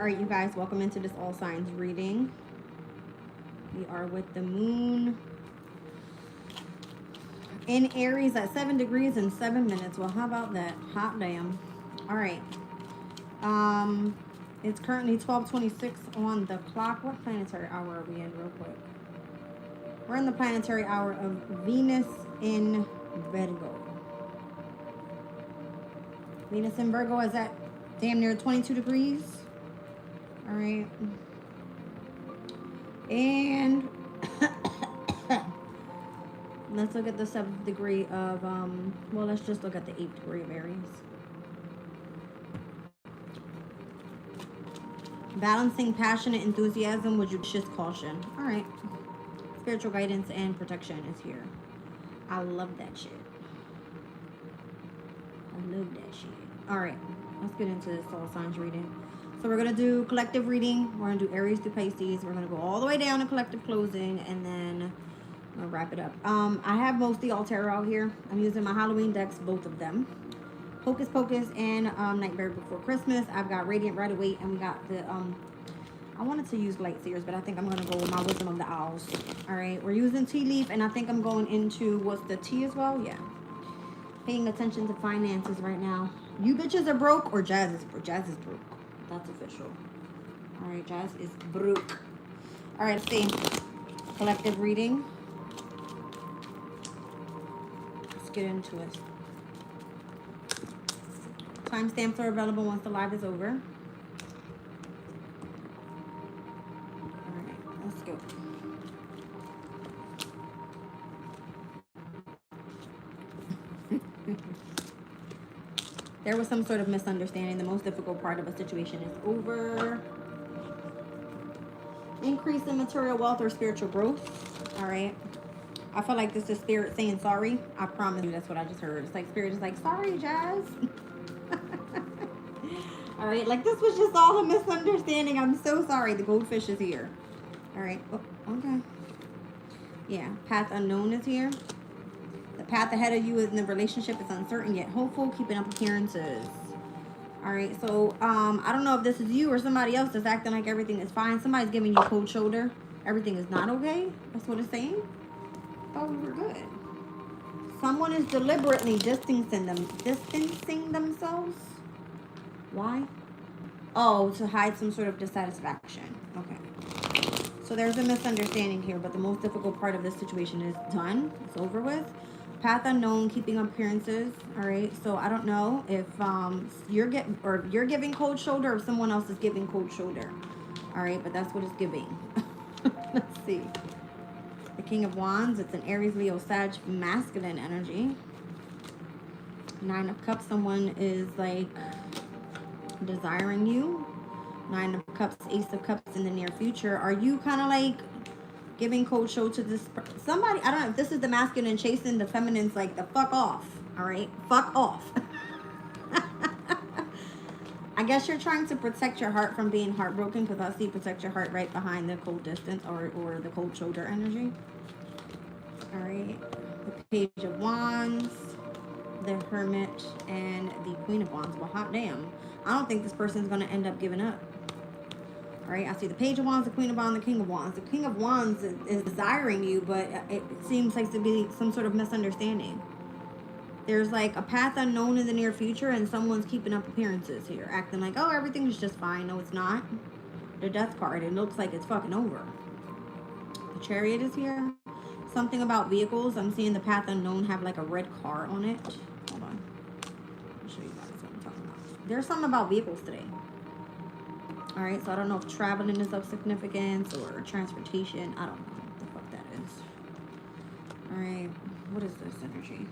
All right, you guys, welcome into this all signs reading. We are with the moon in Aries at 7 degrees and 7 minutes. Well, how about that? Hot damn. All right. It's currently 12:26 on the clock. What planetary hour are we in, real quick? We're in the planetary hour of Venus in Virgo. Venus in Virgo is at damn near 22 degrees. All right. And let's look at the 7th degree of, well, let's just look at the 8th degree of Aries. Balancing passionate enthusiasm with judicious caution. All right. Spiritual guidance and protection is here. I love that shit. I love that shit. All right. Let's get into this all signs reading. So we're going to do collective reading. We're going to do Aries to Pisces. We're going to go all the way down to collective closing, and then we'll wrap it up. I have mostly all tarot out here. I'm using my Halloween decks, both of them. Hocus Pocus and Nightmare Before Christmas. I've got Radiant Right Away, and we got the I wanted to use Light Seers, but I think I'm going to go with my Wisdom of the Owls. All right, we're using Tea Leaf, and I think I'm going into, what's the tea as well? Yeah. Paying attention to finances right now. You bitches are broke, or Jazz is broke. Jazz is broke. That's official. All right, Jazz is broke. All right, let's see. Collective reading. Let's get into it. Timestamps are available once the live is over. All right, let's go. There was some sort of misunderstanding. The most difficult part of a situation is over. Increase in material wealth or spiritual growth. All right. I feel like this is Spirit saying sorry. I promise you that's what I just heard. It's like Spirit is like, sorry, Jazz. All right. Like this was just all a misunderstanding. I'm so sorry. The goldfish is here. All right. Oh, okay. Yeah. Path unknown is here. The path ahead of you in the relationship is uncertain yet hopeful, keeping up appearances. All right, so I don't know if this is you or somebody else that's acting like everything is fine. Somebody's giving you cold shoulder. Everything is not okay. That's what it's saying. Oh, we were good. Someone is deliberately distancing themselves. Why? Oh, to hide some sort of dissatisfaction. Okay. So there's a misunderstanding here, but the most difficult part of this situation is done. It's over with. Path unknown, keeping appearances. All right, so I don't know if you're giving cold shoulder or someone else is giving cold shoulder. All right, but that's what it's giving. Let's see. The King of Wands. It's an Aries, Leo, Sag, masculine energy. 9 of Cups. Someone is like desiring you. 9 of Cups, Ace of Cups in the near future. Are you kind of like giving cold shoulder to this somebody? I don't know if this is the masculine chasing the feminine's like the fuck off. All right, fuck off. I guess you're trying to protect your heart from being heartbroken, because I see protect your heart right behind the cold distance or the cold shoulder energy. All right, the Page of Wands, the Hermit, and the Queen of Wands. Well, hot damn. I don't think this person's going to end up giving up. All right, I see the Page of Wands, the Queen of Wands, the King of Wands. The King of Wands is desiring you, but it seems like to be some sort of misunderstanding. There's like a path unknown in the near future, and someone's keeping up appearances here, acting like, oh, everything's just fine. No, it's not. The Death card, it looks like it's fucking over. The Chariot is here. Something about vehicles. I'm seeing the path unknown have like a red car on it. Hold on. I'll show you guys what I'm talking about. There's something about vehicles today. All right, so I don't know if traveling is of significance or transportation. I don't know what the fuck that is. All right, what is this energy?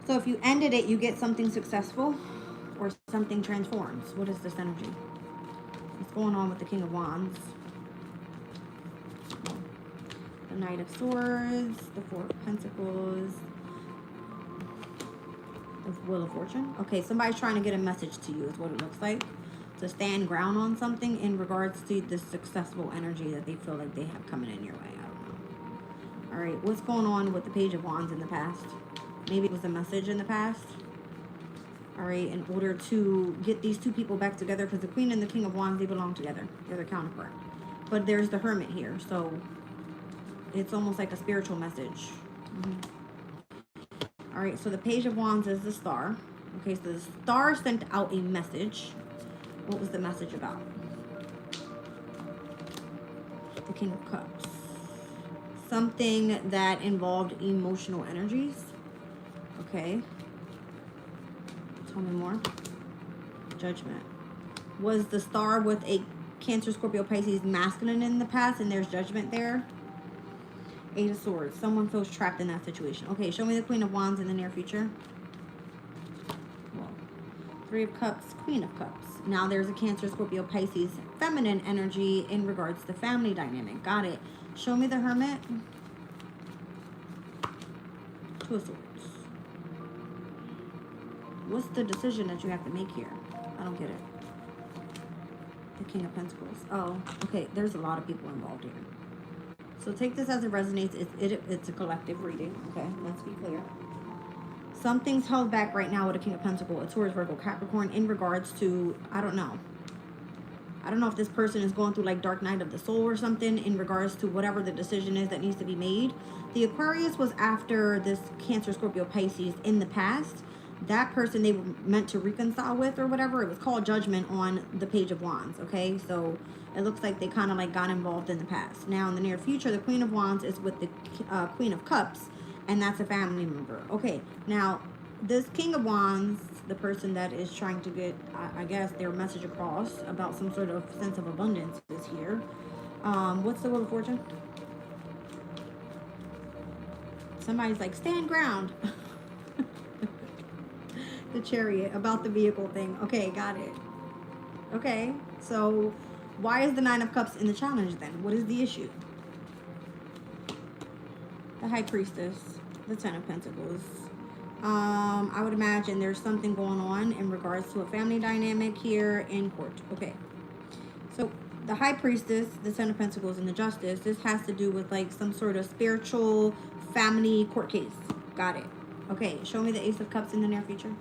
So if you ended it, you get something successful or something transforms. What is this energy? What's going on with the King of Wands? The Knight of Swords, the Four of Pentacles, the Wheel of Fortune. Okay, somebody's trying to get a message to you is what it looks like. To stand ground on something in regards to the successful energy that they feel like they have coming in your way. I don't know. All right, what's going on with the Page of Wands in the past? Maybe it was a message in the past. all right, in order to get these two people back together, because the Queen and the King of Wands, they belong together. They're their counterpart. But there's the Hermit here, so it's almost like a spiritual message. All right, so the Page of Wands is the Star. Okay, so the Star sent out a message. What was the message about? The King of Cups. Something that involved emotional energies. Okay. Tell me more. Judgment. Was the Star with a Cancer, Scorpio, Pisces masculine in the past, and there's judgment there? Eight of Swords. Someone feels trapped in that situation. Okay, show me the Queen of Wands in the near future. Well, Three of Cups, Queen of Cups. Now there's a Cancer, Scorpio, Pisces feminine energy in regards to family dynamic. Got it. Show me the Hermit. Two of Swords. What's the decision that you have to make here? I don't get it. The King of Pentacles. Oh, okay. There's a lot of people involved here. So take this as it resonates. It's a collective reading. Okay, let's be clear. Something's held back right now with a King of Pentacles, a Taurus, Virgo, Capricorn, in regards to, I don't know. I don't know if this person is going through like dark night of the soul or something in regards to whatever the decision is that needs to be made. The Aquarius was after this Cancer, Scorpio, Pisces in the past. That person they were meant to reconcile with or whatever. It was called judgment on the Page of Wands. Okay, so it looks like they kind of like got involved in the past. Now in the near future, the Queen of Wands is with the Queen of Cups, and that's a family member. Okay, now this King of Wands, the person that is trying to get, I guess, their message across about some sort of sense of abundance is here. What's the Wheel of Fortune? Somebody's like, stand ground. The Chariot, about the vehicle thing. Okay, got it. Okay, so why is the Nine of Cups in the challenge then? What is the issue? The High Priestess, the Ten of Pentacles. I would imagine there's something going on in regards to a family dynamic here in court. Okay, so the High Priestess, the Ten of Pentacles, and the Justice, this has to do with like some sort of spiritual family court case. Got it. Okay, show me the Ace of Cups in the near future.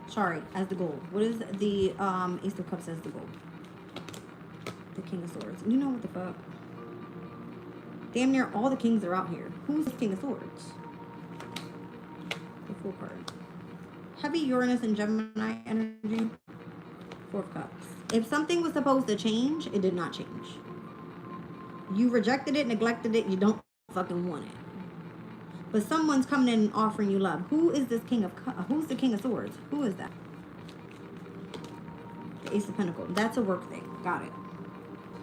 Sorry, as the gold. What is the Ace of Cups as the gold? The King of Swords. You know what the fuck? Damn near all the kings are out here. Who's the King of Swords? The Fool card. Heavy Uranus and Gemini energy. Four of Cups. If something was supposed to change, it did not change. You rejected it, neglected it, you don't fucking want it. But someone's coming in and offering you love. Who is this King of who's the King of Swords? Who is that? The Ace of Pentacles. That's a work thing. Got it.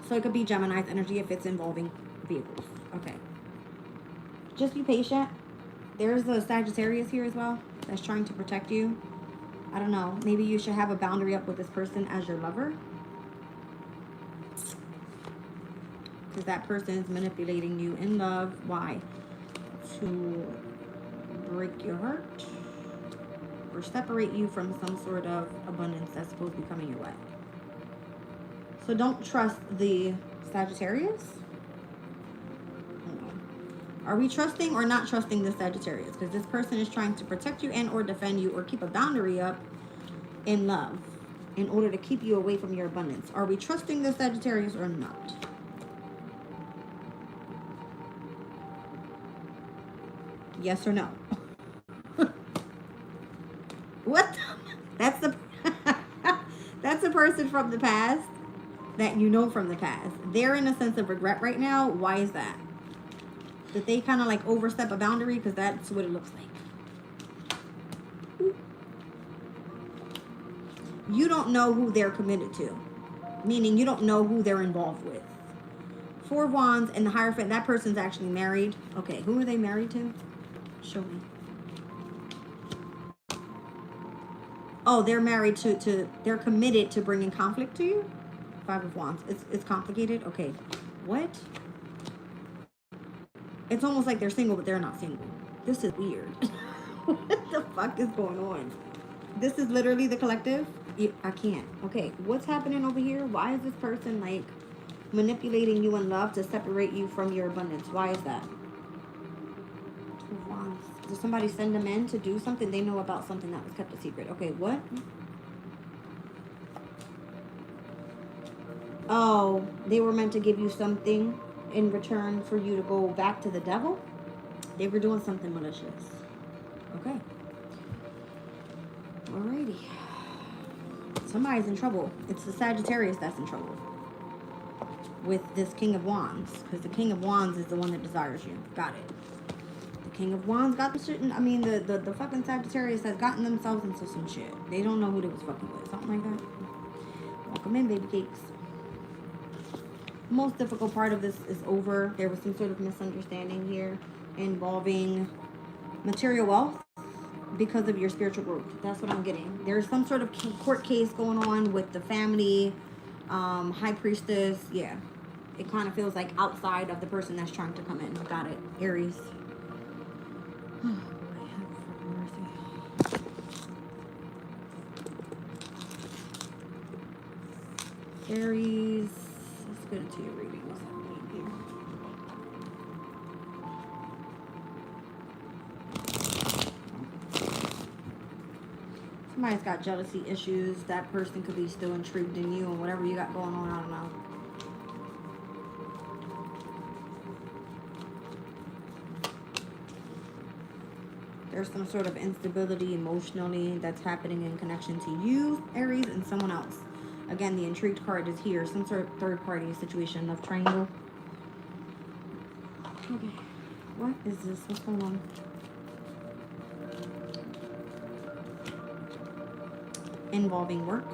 So it could be Gemini's energy if it's involving vehicles. Okay. Just be patient. There's a Sagittarius here as well that's trying to protect you. I don't know. Maybe you should have a boundary up with this person as your lover. Because that person is manipulating you in love. Why? To break your heart or separate you from some sort of abundance that's supposed to be coming your way. So don't trust the Sagittarius. Are we trusting or not trusting the Sagittarius? Because this person is trying to protect you and or defend you or keep a boundary up in love in order to keep you away from your abundance. Are we trusting the Sagittarius or not? Yes or no? What? That's the that's the person from the past that you know from the past. They're in a sense of regret right now. Why is that? Did they kind of like overstep a boundary? Because that's what it looks like. You don't know who they're committed to. Meaning you don't know who they're involved with. Four of Wands and the Hierophant. That person's actually married. Okay, who are they married to? Show me. Oh, they're married to they're committed to bringing conflict to you. Five of Wands. It's complicated. Okay. What? It's almost like they're single, but they're not single. This is weird. What the fuck is going on? This is literally the collective. I can't. Okay. What's happening over here? Why is this person like manipulating you in love to separate you from your abundance? Why is that? Did somebody send them in to do something? They know about something that was kept a secret. Okay, what? Oh, they were meant to give you something in return for you to go back to the devil? They were doing something malicious. Okay. Alrighty. Somebody's in trouble. It's the Sagittarius that's in trouble with this King of Wands, because the King of Wands is the one that desires you. Got it. The King of Wands got the shit in, I mean, the fucking Sagittarius has gotten themselves into some shit. They don't know who they was fucking with. Something like that. Welcome in, baby cakes. The most difficult part of this is over. There was some sort of misunderstanding here involving material wealth because of your spiritual growth. That's what I'm getting. There's some sort of court case going on with the family, high priestess. Yeah, it kind of feels like outside of the person that's trying to come in. Got it. Aries. Aries. Let's get into your reading. What's happening here? Somebody's got jealousy issues. That person could be still intrigued in you and whatever you got going on. I don't know. There's some sort of instability emotionally that's happening in connection to you, Aries, and someone else. Again, the intrigued card is here. Some sort of third-party situation, love triangle. Okay. What is this? What's going on? Involving work.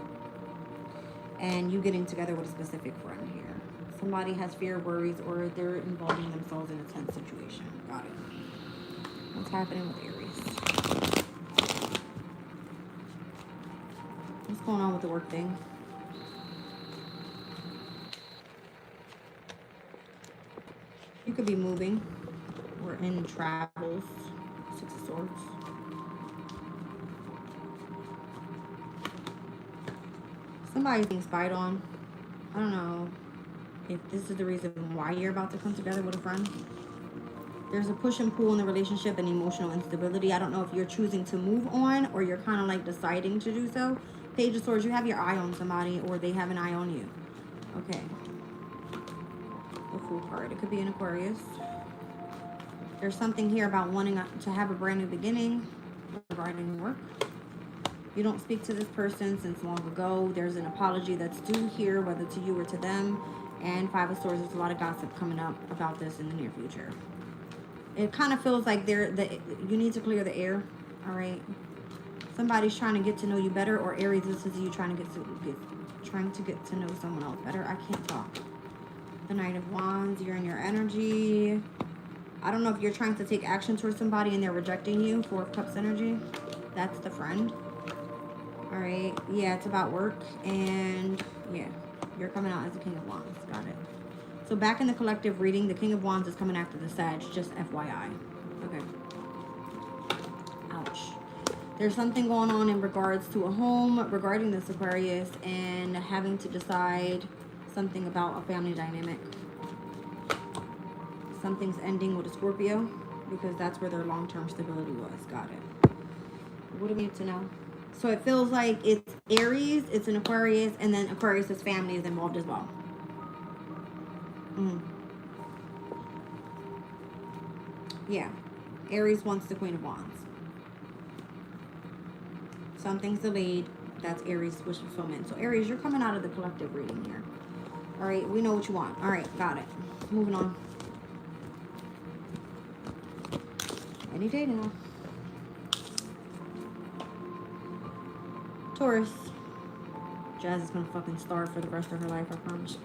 And you getting together with a specific friend here. Somebody has fear, worries, or they're involving themselves in a tense situation. Got it. What's happening with Aries? What's going on with the work thing? You could be moving or in travels. Six of Swords. Somebody's being spied on. I don't know if this is the reason why you're about to come together with a friend. There's a push and pull in the relationship and emotional instability. I don't know if you're choosing to move on or you're kind of like deciding to do so. Page of Swords, you have your eye on somebody or they have an eye on you. Okay. The Fool card. It could be an Aquarius. There's something here about wanting to have a brand new beginning regarding work. You don't speak to this person since long ago. There's an apology that's due here, whether to you or to them. And Five of Swords, there's a lot of gossip coming up about this in the near future. It kind of feels like you need to clear the air, all right? Somebody's trying to get to know you better, or Aries, this is you trying to get to know someone else better. I can't talk. The Knight of Wands, you're in your energy. I don't know if you're trying to take action towards somebody and they're rejecting you. Four of Cups energy. That's the friend. All right. Yeah, it's about work. And yeah, you're coming out as the King of Wands. Got it. So back in the collective reading, the King of Wands is coming after the Sag. Just FYI. Okay. Ouch. There's something going on in regards to a home regarding this Aquarius and having to decide something about a family dynamic. Something's ending with a Scorpio because that's where their long-term stability was. Got it. What do we need to know? So it feels like it's Aries, it's an Aquarius, and then Aquarius's family is involved as well. Yeah. Aries wants the Queen of Wands. Something's delayed. That's Aries' wish fulfillment. So Aries, you're coming out of the collective reading here. All right, we know what you want. All right, got it. Moving on. Any day now. Taurus. Jazz is gonna fucking starve for the rest of her life, I promise.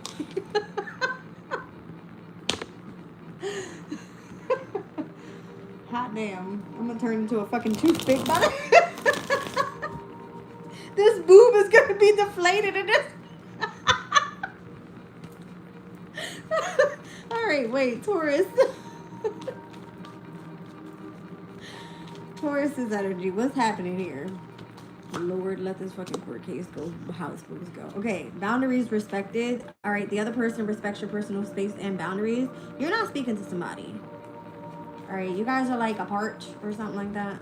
Hot damn. I'm gonna turn into a fucking toothpick. This boob is gonna be deflated in this. Alright, wait, Taurus. Taurus's energy. What's happening here? Lord, let this fucking court case go how it's supposed to go. Okay, boundaries respected. Alright, the other person respects your personal space and boundaries. You're not speaking to somebody. All right, you guys are like apart or something like that.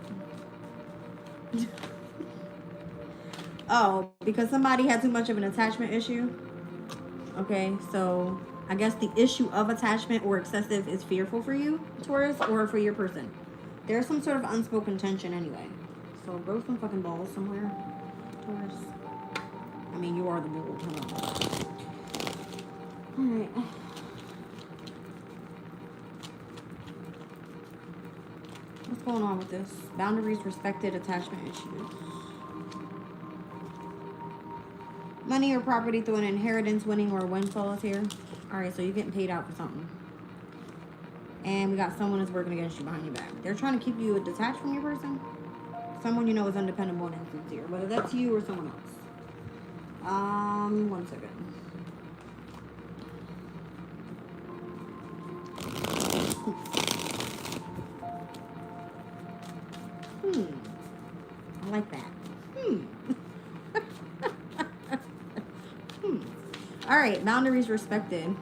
Oh, because somebody had too much of an attachment issue. Okay, so I guess the issue of attachment or excessive is fearful for you, Taurus, or for your person. There's some sort of unspoken tension anyway. So grow some fucking balls somewhere, Taurus. I mean, you are the bull. Alright. What's going on with this? Boundaries respected, attachment issues. Money or property through an inheritance, winning, or windfall is here. Alright, so you're getting paid out for something. And we got someone that's working against you behind your back. They're trying to keep you detached from your person. Someone you know is undependable and insincere. Whether that's you or someone else. 1 second. I like that. All right, boundaries respected.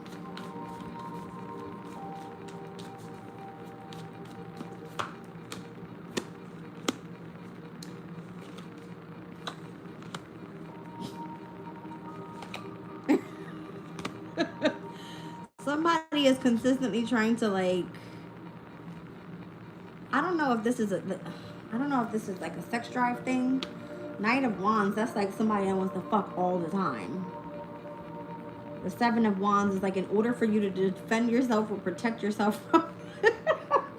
Somebody is consistently trying to, like, I don't know if this is like a sex drive thing. Knight of Wands, that's like somebody that wants to fuck all the time. The Seven of Wands is like, in order for you to defend yourself or protect yourself from,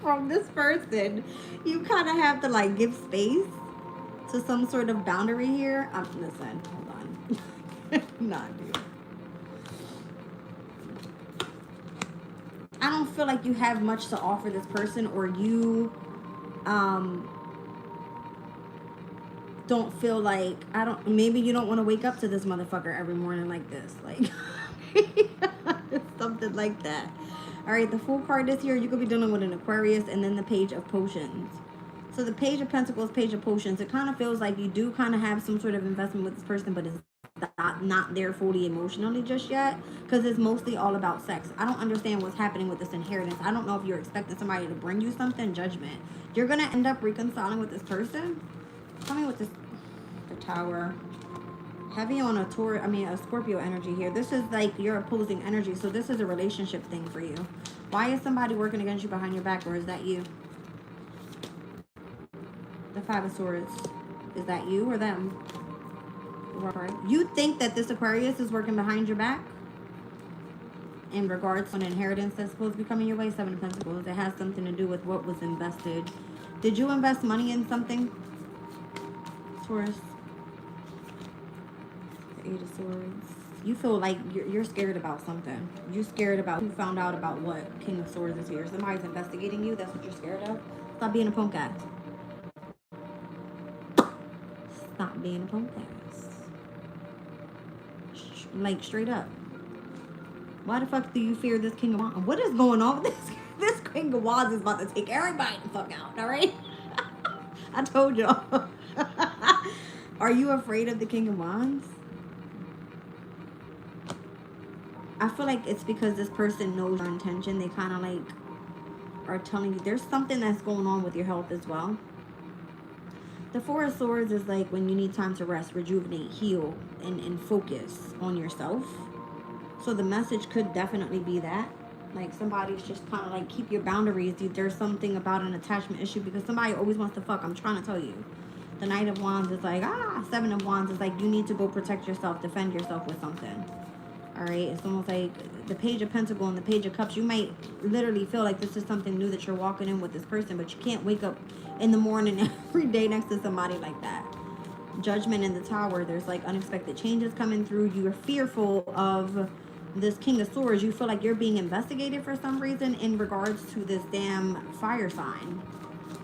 from this person, you kind of have to like give space to some sort of boundary here. Listen, hold on. Nah, dude. I don't feel like you have much to offer this person, or you don't feel like, maybe you don't want to wake up to this motherfucker every morning like this, like something like that. All right, the Fool card this year, you could be dealing with an Aquarius, and then the Page of Potions. So the Page of Pentacles, Page of Potions, it kind of feels like you do kind of have some sort of investment with this person, but it's not there fully emotionally just yet, because it's mostly all about sex. I don't understand what's happening with this inheritance. I don't know if you're expecting somebody to bring you something. Judgment. You're going to end up reconciling with this person. Tell me what this, the Tower. Heavy on a Scorpio energy here. This is like your opposing energy, so this is a relationship thing for you. Why is somebody working against you behind your back, or is that you? The Five of Swords. Is that you or them? You think that this Aquarius is working behind your back in regards to an inheritance that's supposed to be coming your way. Seven of Pentacles. It has something to do with what was invested. Did you invest money in something, Taurus? The Eight of Swords. You feel like you're scared about something. You're scared about, you found out about what King of Swords is here. Somebody's investigating you. That's what you're scared of. Stop being a punk ass. Stop being a punk ass. Like, straight up. Why the fuck do you fear this King of Wands? What is going on with this? This King of Wands is about to take everybody the fuck out, alright? I told y'all. Are you afraid of the King of Wands? I feel like it's because this person knows your intention. They kind of like are telling you there's something that's going on with your health as well. The Four of Swords is like when you need time to rest, rejuvenate, heal, and focus on yourself. So the message could definitely be that. Like, somebody's just kind of like, keep your boundaries. There's something about an attachment issue because somebody always wants to fuck. I'm trying to tell you. The Knight of Wands is like, Seven of Wands is like, you need to go protect yourself, defend yourself with something. All right, it's almost like the Page of Pentacles and the Page of Cups. You might literally feel like this is something new that you're walking in with this person, but you can't wake up in the morning every day next to somebody like that. Judgment in the Tower. There's like unexpected changes coming through. You are fearful of this King of Swords. You feel like you're being investigated for some reason in regards to this damn fire sign.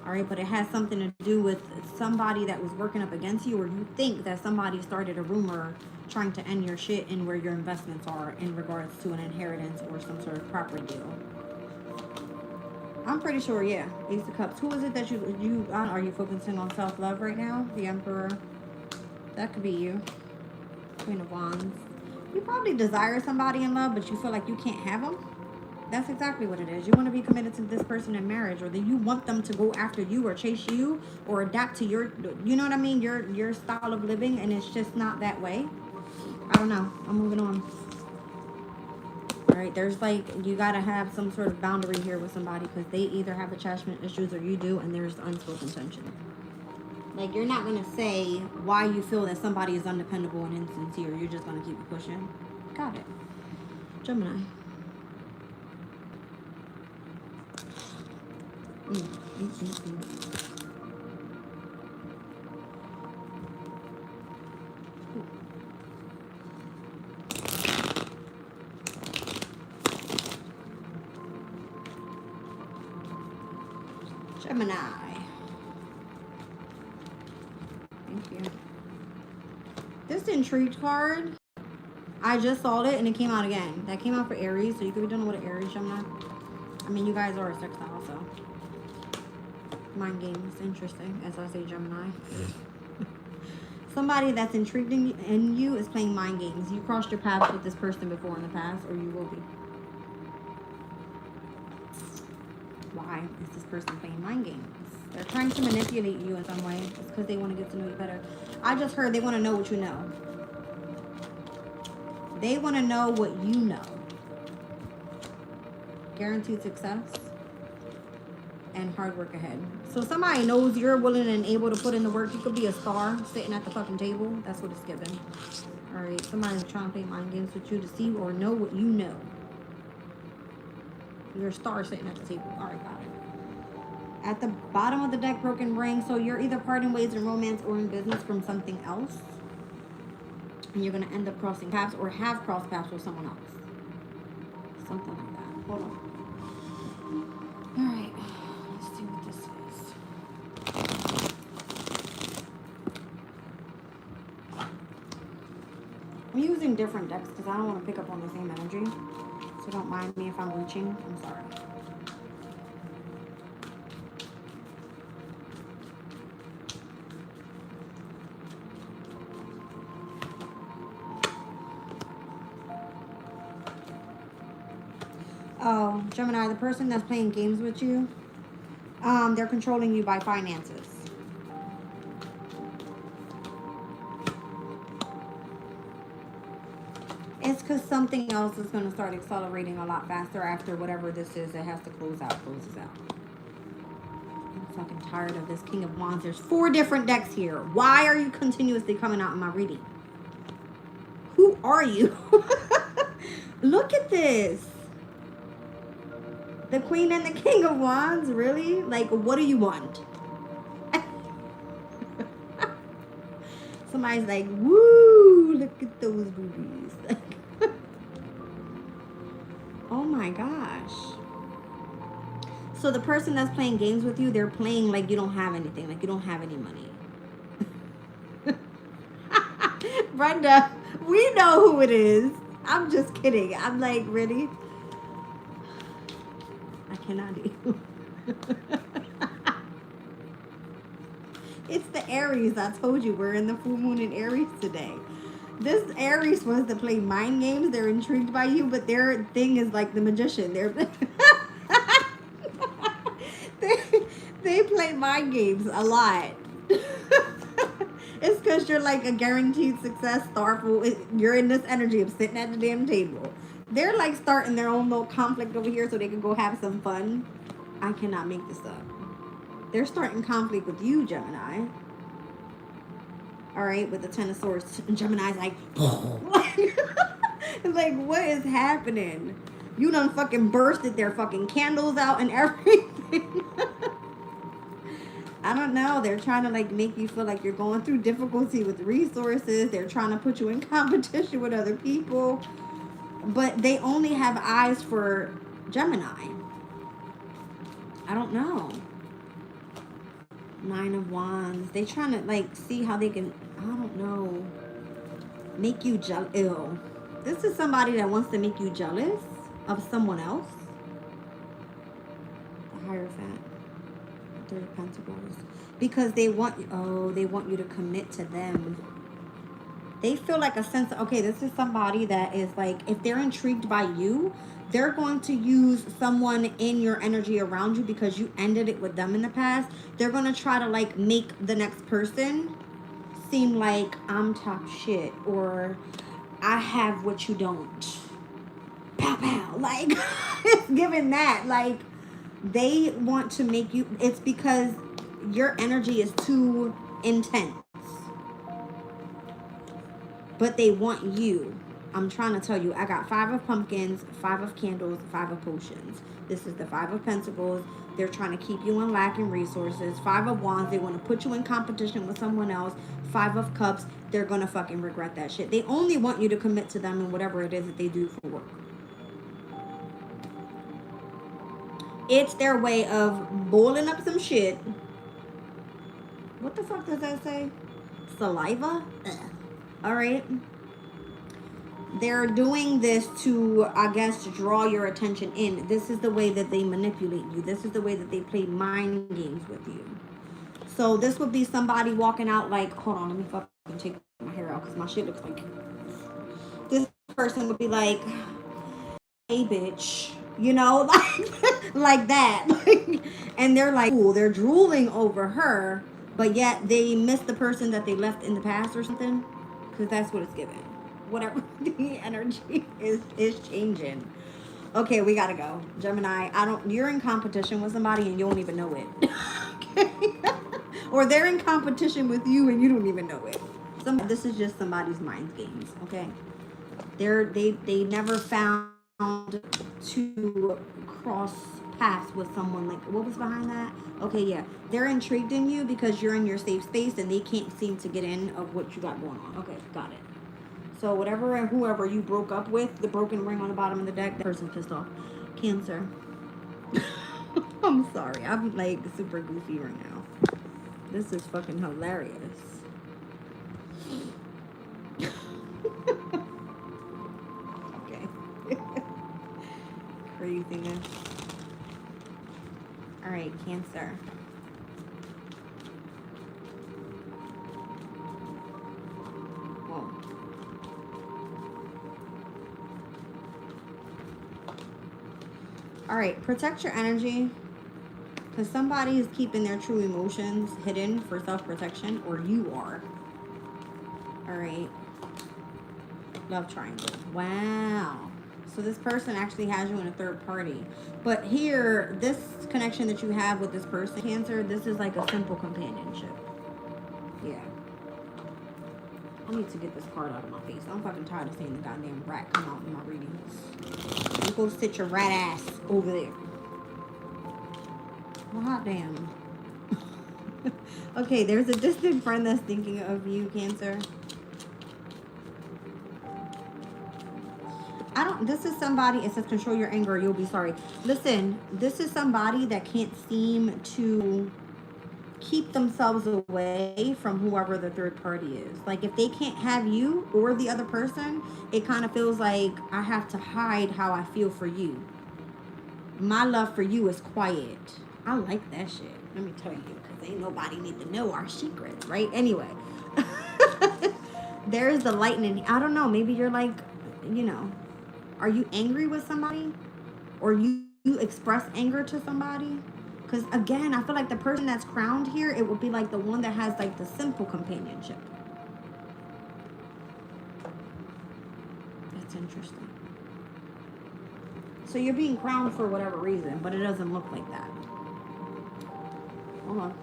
All right, but it has something to do with somebody that was working up against you, or you think that somebody started a rumor trying to end your shit and where your investments are in regards to an inheritance or some sort of property deal. I'm pretty sure, yeah. Ace of Cups. Who is it that are you focusing on self-love right now? The Emperor. That could be you. Queen of Wands. You probably desire somebody in love, but you feel like you can't have them. That's exactly what it is. You want to be committed to this person in marriage, or that you want them to go after you or chase you or adapt to your, you know what I mean, your style of living, and it's just not that way. I don't know. I'm moving on. All right, there's like, you got to have some sort of boundary here with somebody, because they either have attachment issues or you do, and there's unspoken tension. Like, you're not going to say why you feel that somebody is undependable and insincere. You're just going to keep it pushing. Got it. Gemini. Gemini. Thank you. This intrigue card, I just saw it and it came out again. That came out for Aries, so you could be done with an Aries, Gemini. I mean, you guys are a sextile, so. Mind games, interesting, as I say, Gemini. Somebody that's intrigued in you is playing mind games. You crossed your paths with this person before in the past, or you will be. Why is this person playing mind games? They're trying to manipulate you in some way. It's because they want to get to know you better. I just heard they want to know what you know. They want to know what you know. Guaranteed success and hard work ahead. So somebody knows you're willing and able to put in the work. You could be a star sitting at the fucking table. That's what it's given. All right, somebody's trying to play mind games with you to see or know what you know. You're a star sitting at the table. All right, got it. At the bottom of the deck, broken ring. So you're either parting ways in romance or in business from something else. And you're going to end up crossing paths or have crossed paths with someone else. Something like that. Hold on. All right. Let's see what this is. I'm using different decks because I don't want to pick up on the same energy. So don't mind me if I'm reaching. I'm sorry. Oh, Gemini, the person that's playing games with you, they're controlling you by finances. It's because something else is going to start accelerating a lot faster after whatever this is. It has to closes out. I'm fucking tired of this King of Wands. There's 4 different decks here. Why are you continuously coming out in my reading? Who are you? Look at this. The Queen and the King of Wands, really? Like, what do you want? Somebody's like, woo, look at those boobies. Oh my gosh. So the person that's playing games with you, they're playing like you don't have anything, like you don't have any money. Brenda, we know who it is. I'm just kidding. I'm like, really? I cannot do. It's the Aries. I told you we're in the full moon in Aries today. This Aries wants to play mind games. They're intrigued by you, but their thing is like the magician. They play mind games a lot. It's because you're like a guaranteed success, starful. You're in this energy of sitting at the damn table. They're like starting their own little conflict over here so they can go have some fun. I cannot make this up. They're starting conflict with you, Gemini. All right, with the 10 of Swords. And Gemini's like, like, what is happening? You done fucking bursted their fucking candles out and everything. I don't know. They're trying to like make you feel like you're going through difficulty with resources. They're trying to put you in competition with other people. But they only have eyes for Gemini. I don't know. 9 of Wands. They trying to like see how they can, I don't know, make you jealous. Ew. This is somebody that wants to make you jealous of someone else. The Hierophant. 3 of Pentacles. Because they want you, they want you to commit to them. They feel like a sense of, okay, this is somebody that is like, if they're intrigued by you, they're going to use someone in your energy around you because you ended it with them in the past. They're going to try to like make the next person seem like I'm top shit, or I have what you don't. Pow pow. Like, it's given that. Like, they want to make you, it's because your energy is too intense. But they want you. I'm trying to tell you, I got 5 of pumpkins, 5 of candles, 5 of potions. This is the 5 of pentacles. They're trying to keep you in lack in resources. 5 of wands, they want to put you in competition with someone else. 5 of cups, they're going to fucking regret that shit. They only want you to commit to them in whatever it is that they do for work. It's their way of boiling up some shit. What the fuck does that say? Saliva? Ugh. All right. They're doing this to, I guess, draw your attention in. This is the way that they manipulate you. This is the way that they play mind games with you. So this would be somebody walking out like, hold on, let me fucking take my hair out because my shit looks like. This person would be like, hey, bitch. You know, like that. And they're like, ooh, they're drooling over her, but yet they miss the person that they left in the past or something. Because that's what it's given. Whatever the energy is changing. Okay, we gotta go. Gemini, you're in competition with somebody and you don't even know it. Okay? Or they're in competition with you and you don't even know it. This is just somebody's mind games, okay? They never found to cross paths with someone. Like, what was behind that? Okay, yeah. They're intrigued in you because you're in your safe space and they can't seem to get in of what you got going on. Okay, got it. So whatever and whoever you broke up with, the broken ring on the bottom of the deck, that person pissed off. Cancer. I'm sorry. I'm like super goofy right now. This is fucking hilarious. Okay. Craziness. All right, Cancer. Whoa. All right, protect your energy because somebody is keeping their true emotions hidden for self-protection, or you are. All right. Love triangle. Wow. So this person actually has you in a third party. But here, this connection that you have with this person, Cancer, this is like a simple companionship. Yeah. I need to get this card out of my face. I'm fucking tired of seeing the goddamn rat come out in my readings. You go sit your rat ass over there. Well, hot damn. Okay, there's a distant friend that's thinking of you, Cancer. This is somebody, it says control your anger, you'll be sorry. Listen, this is somebody that can't seem to keep themselves away from whoever the third party is. Like, if they can't have you or the other person, it kind of feels like I have to hide how I feel for you. My love for you is quiet. I like that shit. Let me tell you, because ain't nobody need to know our secrets, right? Anyway. There's the lightning. I don't know. Maybe you're like, you know, are you angry with somebody? Or you express anger to somebody? Because again, I feel like the person that's crowned here, it would be like the one that has like the simple companionship. That's interesting. So you're being crowned for whatever reason, but it doesn't look like that. Hold on.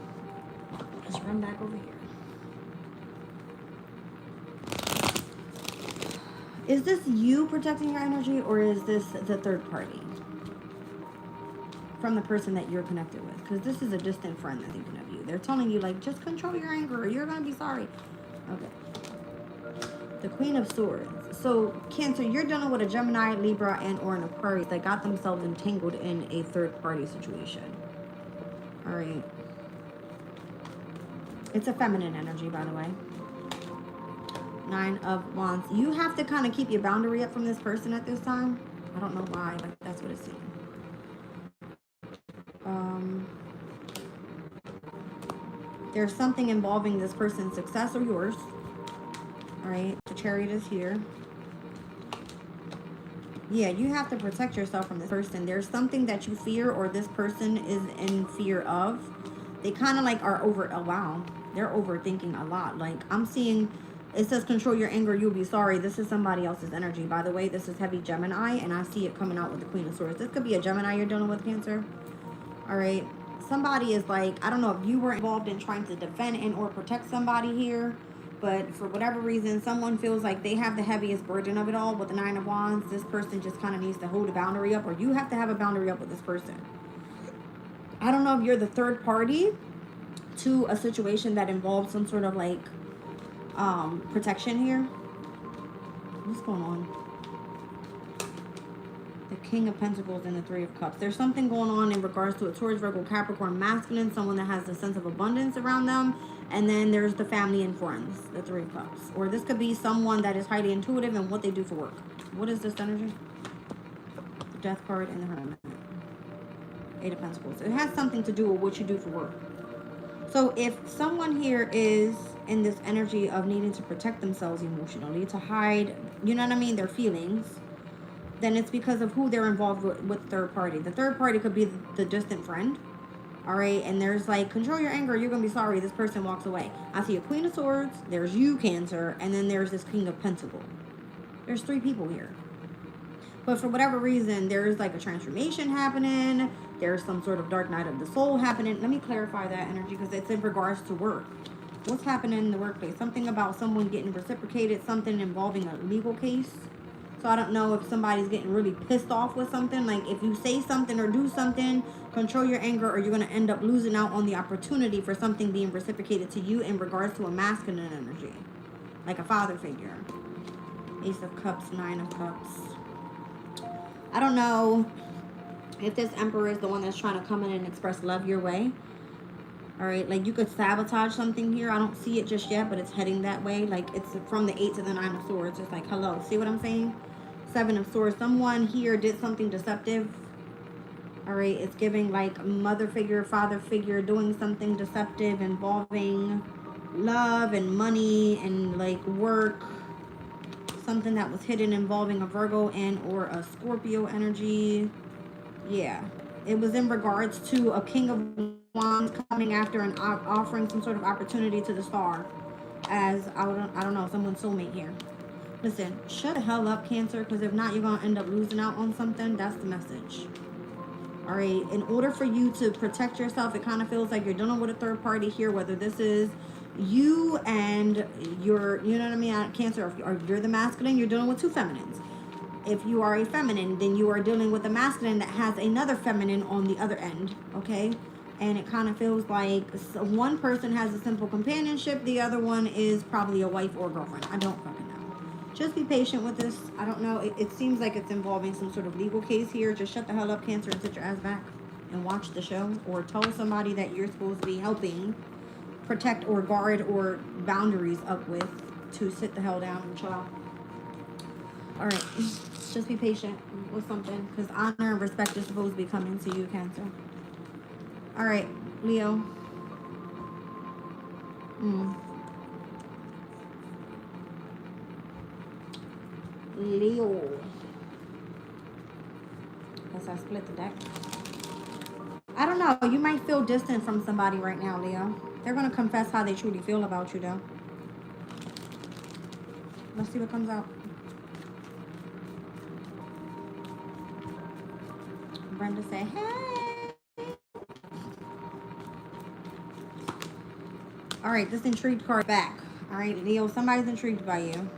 Let's run back over here. Is this you protecting your energy, or is this the third party? From the person that you're connected with? Because this is a distant friend that's thinking of you. They're telling you, like, just control your anger or you're going to be sorry. Okay. The Queen of Swords. So, Cancer, you're dealing with a Gemini, Libra, and or an Aquarius that got themselves entangled in a third party situation. All right. It's a feminine energy, by the way. 9 of Wands. You have to kind of keep your boundary up from this person at this time. I don't know why, but that's what it's saying. There's something involving this person's success or yours. All right, the Chariot is here. Yeah, you have to protect yourself from this person. There's something that you fear or this person is in fear of. They kind of like are over, oh wow, they're overthinking a lot. Like I'm seeing, it says control your anger, you'll be sorry. This is somebody else's energy. By the way, this is heavy Gemini and I see it coming out with the Queen of Swords. This could be a Gemini you're dealing with, Cancer. All right. Somebody is like, I don't know if you were involved in trying to defend and or protect somebody here. But for whatever reason, someone feels like they have the heaviest burden of it all with the Nine of Wands. This person just kind of needs to hold a boundary up, or you have to have a boundary up with this person. I don't know if you're the third party to a situation that involves some sort of like protection here. What's going on? The King of Pentacles and the Three of Cups. There's something going on in regards to a Taurus, Virgo, Capricorn, masculine, someone that has a sense of abundance around them. And then there's the family and friends, the Three of Cups. Or this could be someone that is highly intuitive in what they do for work. What is this energy? The Death card and the Hermit. Eight of Pentacles. It has something to do with what you do for work. So if someone here is in this energy of needing to protect themselves emotionally, to hide, you know what I mean, their feelings, then it's because of who they're involved with third party. The third party could be the distant friend. All right, and there's like, control your anger, you're gonna be sorry, this person walks away. I see a Queen of Swords, there's you, Cancer, and then there's this King of Pentacles. There's three people here. But for whatever reason, there's like a transformation happening. There's some sort of dark night of the soul happening. Let me clarify that energy because it's in regards to work. What's happening in the workplace? Something about someone getting reciprocated, something involving a legal case. So I don't know if somebody's getting really pissed off with something. Like if you say something or do something, control your anger or you're going to end up losing out on the opportunity for something being reciprocated to you in regards to a masculine energy. Like a father figure. Ace of Cups, Nine of Cups. I don't know if this Emperor is the one that's trying to come in and express love your way. All right, like you could sabotage something here. I don't see it just yet, but it's heading that way. Like it's from the 8 to the 9 of Swords. It's like, hello, see what I'm saying? 7 of Swords. Someone here did something deceptive. All right, it's giving like mother figure, father figure, doing something deceptive involving love and money and like work. Something that was hidden involving a Virgo and or a Scorpio energy. Yeah, it was in regards to a King of Wands coming after and offering some sort of opportunity to the star as I don't know, someone's soulmate here. Listen, shut the hell up, Cancer, because if not, you're going to end up losing out on something. That's the message. All right, in order for you to protect yourself, it kind of feels like you're dealing with a third party here, whether this is you and your, you know what I mean, Cancer, or you're the masculine, you're dealing with two feminines. If you are a feminine, then you are dealing with a masculine that has another feminine on the other end, okay? And it kind of feels like one person has a simple companionship, the other one is probably a wife or a girlfriend. I don't fucking know. Just be patient with this. I don't know. It seems like it's involving some sort of legal case here. Just shut the hell up, Cancer, and sit your ass back and watch the show. Or tell somebody that you're supposed to be helping protect or guard or boundaries up with to sit the hell down and chill out. All right. Just be patient with something because honor and respect is supposed to be coming to you, Cancer. All right, Leo. Leo. Guess I split the deck. I don't know. You might feel distant from somebody right now, Leo. They're going to confess how they truly feel about you, though. Let's see what comes out. Brenda say, hey. All right, this intrigued card back. All right, Leo, somebody's intrigued by you.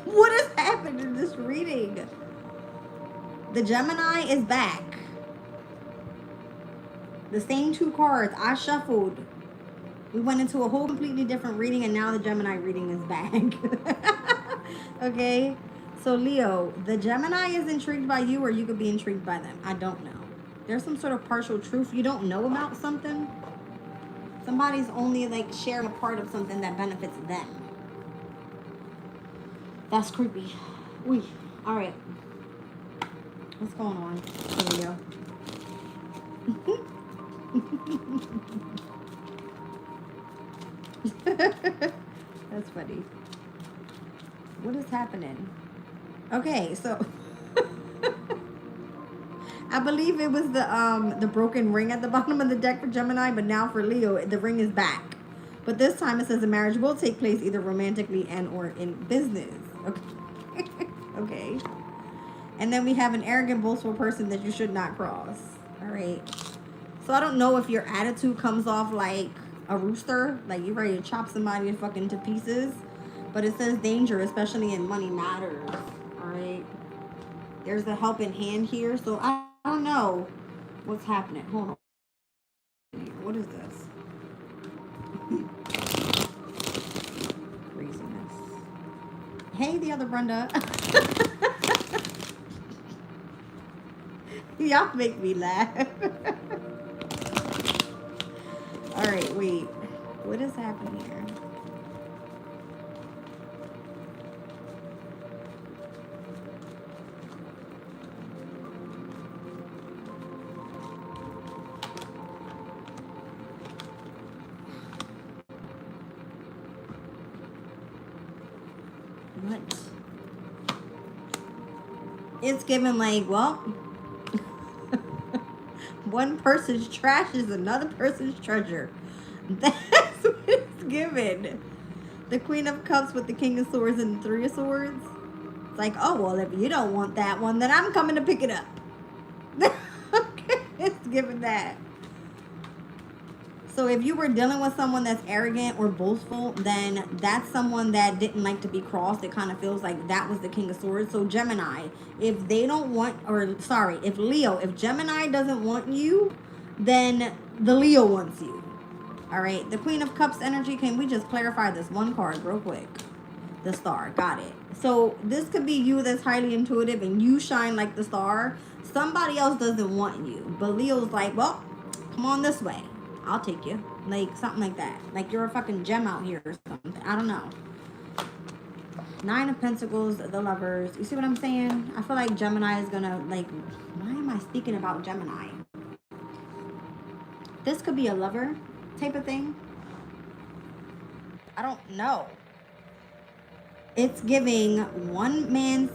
What has happened in this reading? The Gemini is back. The same two cards I shuffled. We went into a whole completely different reading, and now the Gemini reading is back. Okay? So, Leo, the Gemini is intrigued by you, or you could be intrigued by them. I don't know. There's some sort of partial truth you don't know about something. Somebody's only, like, sharing a part of something that benefits them. That's creepy. Ooh. All right. What's going on, Leo? That's That's funny. What is happening? Okay, so I believe it was the broken ring at the bottom of the deck for Gemini, but now for Leo, the ring is back. But this time it says the marriage will take place either romantically and or in business. Okay. Okay. And then we have an arrogant, boastful person that you should not cross. All right. So I don't know if your attitude comes off like a rooster, like you're ready to chop somebody fucking to pieces. But it says danger, especially in money matters. All right. There's a helping hand here. So I don't know what's happening. Hold on. What is this? Craziness. Hey, the other Brenda. Y'all make me laugh. All right, wait. What is happening here? What? It's given like, well, one person's trash is another person's treasure. That's what it's given. The Queen of Cups with the King of Swords and the Three of Swords. It's like, oh, well, if you don't want that one, then I'm coming to pick it up. It's given that. So if you were dealing with someone that's arrogant or boastful, then that's someone that didn't like to be crossed. It kind of feels like that was the King of Swords. So Gemini, if they don't want, or sorry, if Leo, if Gemini doesn't want you, then the Leo wants you. All right. The Queen of Cups energy, can we just clarify this one card real quick? The Star. Got it. So this could be you that's highly intuitive and you shine like the star. Somebody else doesn't want you. But Leo's like, well, come on this way. I'll take you. Like, something like that. Like, you're a fucking gem out here or something. I don't know. Nine of Pentacles, the Lovers. You see what I'm saying? I feel like Gemini is gonna, like, why am I speaking about Gemini? This could be a lover type of thing. I don't know. It's giving one man's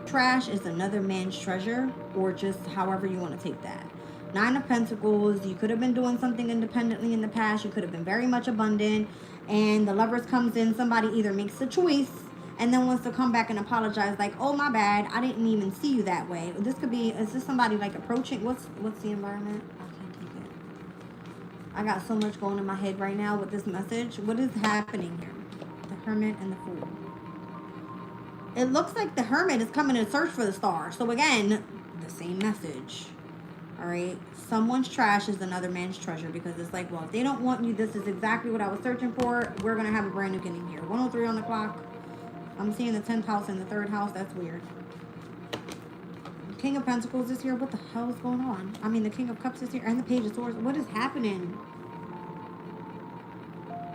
trash is another man's treasure, or just however you want to take that. Nine of Pentacles, you could have been doing something independently in the past. You could have been very much abundant. And the Lovers comes in. Somebody either makes a choice and then wants to come back and apologize. Like, oh, my bad. I didn't even see you that way. This could be, is this somebody like approaching? What's the environment? I can't take it. I got so much going in my head right now with this message. What is happening here? The Hermit and the Fool. It looks like the Hermit is coming to search for the Star. So again, the same message. All right, someone's trash is another man's treasure, because it's like, well, if they don't want you, this is exactly what I was searching for. We're going to have a brand new beginning here. 103 on the clock. I'm seeing the 10th house and the 3rd house. That's weird. King of Pentacles is here. What the hell is going on? I mean, the King of Cups is here and the Page of Swords. What is happening?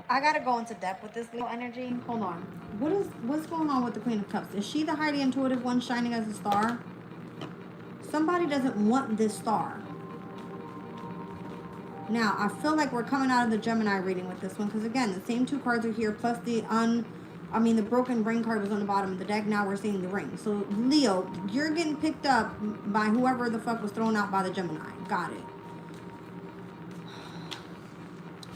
I got to go into depth with this Leo energy. Hold on. What's going on with the Queen of Cups? Is she the highly intuitive one shining as a star? Somebody doesn't want this star. Now, I feel like we're coming out of the Gemini reading with this one, because again, the same two cards are here, plus the broken ring card was on the bottom of the deck. Now we're seeing the ring. So, Leo, you're getting picked up by whoever the fuck was thrown out by the Gemini. Got it.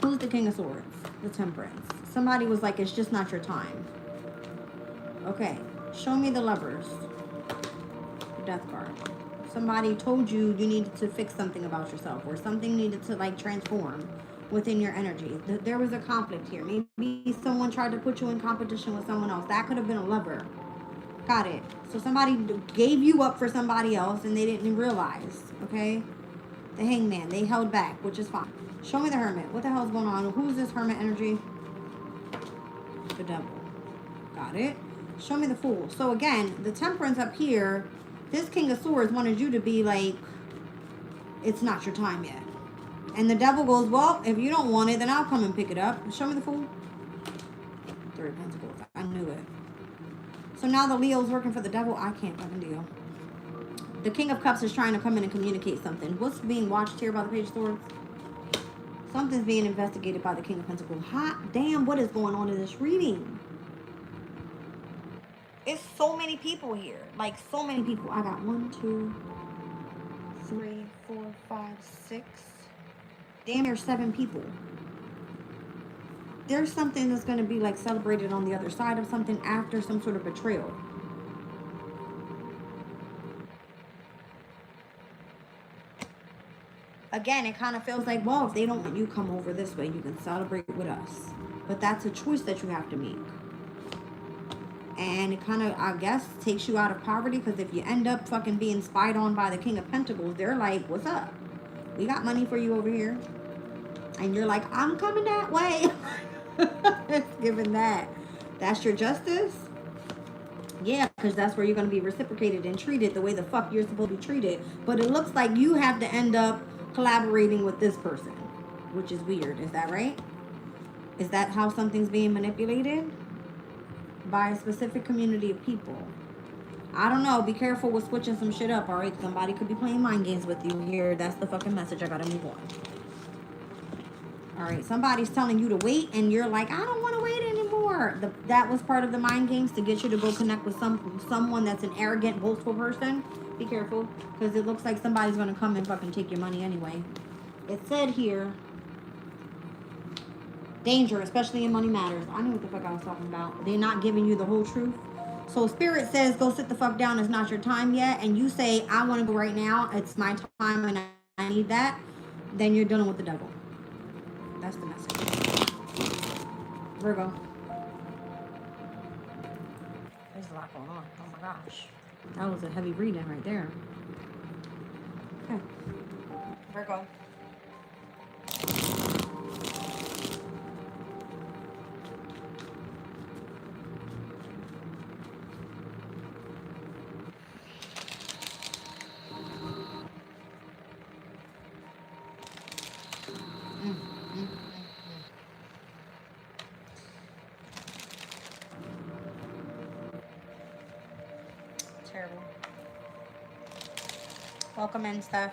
Who's the King of Swords? The Temperance. Somebody was like, it's just not your time. Okay. Show me the Lovers. The Death card. Somebody told you needed to fix something about yourself, or something needed to like transform within your energy. There was a conflict here. Maybe someone tried to put you in competition with someone else. That could have been a lover. Got it. So somebody gave you up for somebody else and they didn't realize. Okay. The Hangman. They held back, which is fine. Show me the Hermit. What the hell is going on? Who's this Hermit energy? The Devil. Got it. Show me the Fool. So again, the Temperance up here. This King of Swords wanted you to be like, it's not your time yet. And the Devil goes, well, if you don't want it, then I'll come and pick it up. Show me the Fool. 3 of Pentacles. I knew it. So now the Leo's working for the Devil. I can't fucking deal. The King of Cups is trying to come in and communicate something. What's being watched here by the Page of Swords? Something's being investigated by the King of Pentacles. Hot damn, what is going on in this reading? It's so many people here. Like, so many people. I got 1, 2, 3, 4, 5, 6. Damn near 7 people. There's something that's going to be like celebrated on the other side of something after some sort of betrayal. Again, it kind of feels like, well, if they don't let you come over this way, you can celebrate with us. But that's a choice that you have to make. And it kind of, I guess, takes you out of poverty, because if you end up fucking being spied on by the King of Pentacles, they're like, what's up? We got money for you over here. And you're like, I'm coming that way. It's given that. That's your justice? Yeah, because that's where you're going to be reciprocated and treated the way the fuck you're supposed to be treated. But it looks like you have to end up collaborating with this person, which is weird. Is that right? Is that how something's being manipulated? By a specific community of people. I don't know. Be careful with switching some shit up, alright? Somebody could be playing mind games with you here. That's the fucking message. I gotta move on. Alright, somebody's telling you to wait, and you're like, I don't want to wait anymore. That was part of the mind games, to get you to go connect with someone that's an arrogant, boastful person. Be careful, because it looks like somebody's going to come and fucking take your money anyway. It said here, danger, especially in money matters. I knew what the fuck I was talking about. They're not giving you the whole truth. So Spirit says, go sit the fuck down. It's not your time yet. And you say, I want to go right now. It's my time and I need that. Then you're dealing with the devil. That's the message. Virgo. There's a lot going on. Oh my gosh. That was a heavy reading right there. Okay. Virgo. Terrible. Welcome in, Steph.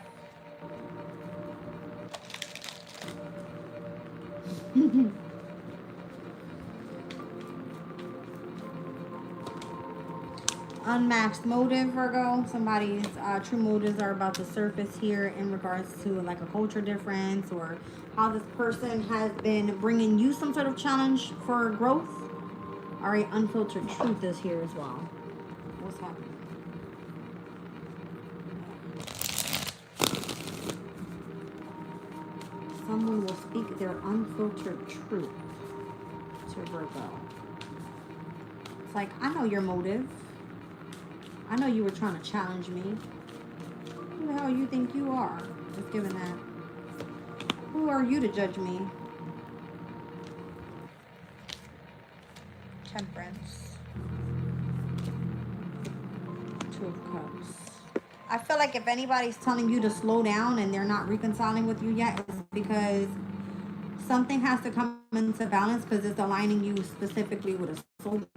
Unmatched motive, Virgo. Somebody's true motives are about to surface here in regards to like a culture difference, or how this person has been bringing you some sort of challenge for growth. All right, unfiltered truth is here as well. What's happening? Someone will speak their unfiltered truth to Virgo. It's like, I know your motive. I know you were trying to challenge me. Who the hell you think you are? Just giving that. Who are you to judge me? Temperance. 2 of Cups. I feel like if anybody's telling you to slow down and they're not reconciling with you yet, it's because something has to come into balance, because it's aligning you specifically with a soulmate.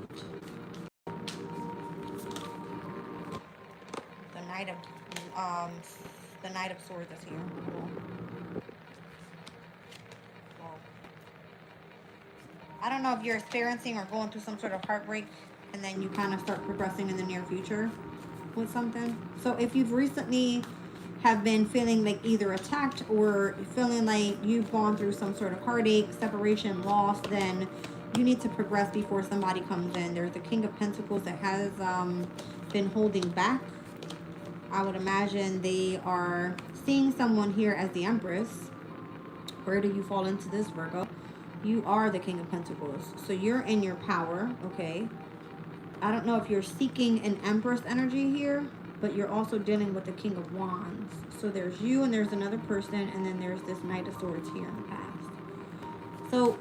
The Knight of Swords is here. Cool. I don't know if you're experiencing or going through some sort of heartbreak, and then you kind of start progressing in the near future with something. So if you've recently have been feeling like either attacked or feeling like you've gone through some sort of heartache, separation, loss, then you need to progress before somebody comes in. There's the King of Pentacles that has been holding back. I would imagine they are seeing someone here as the Empress. Where do you fall into this, Virgo? You are the King of Pentacles. So you're in your power, okay? I don't know if you're seeking an Empress energy here, but you're also dealing with the King of Wands. So there's you and there's another person, and then there's this Knight of Swords here in the past. So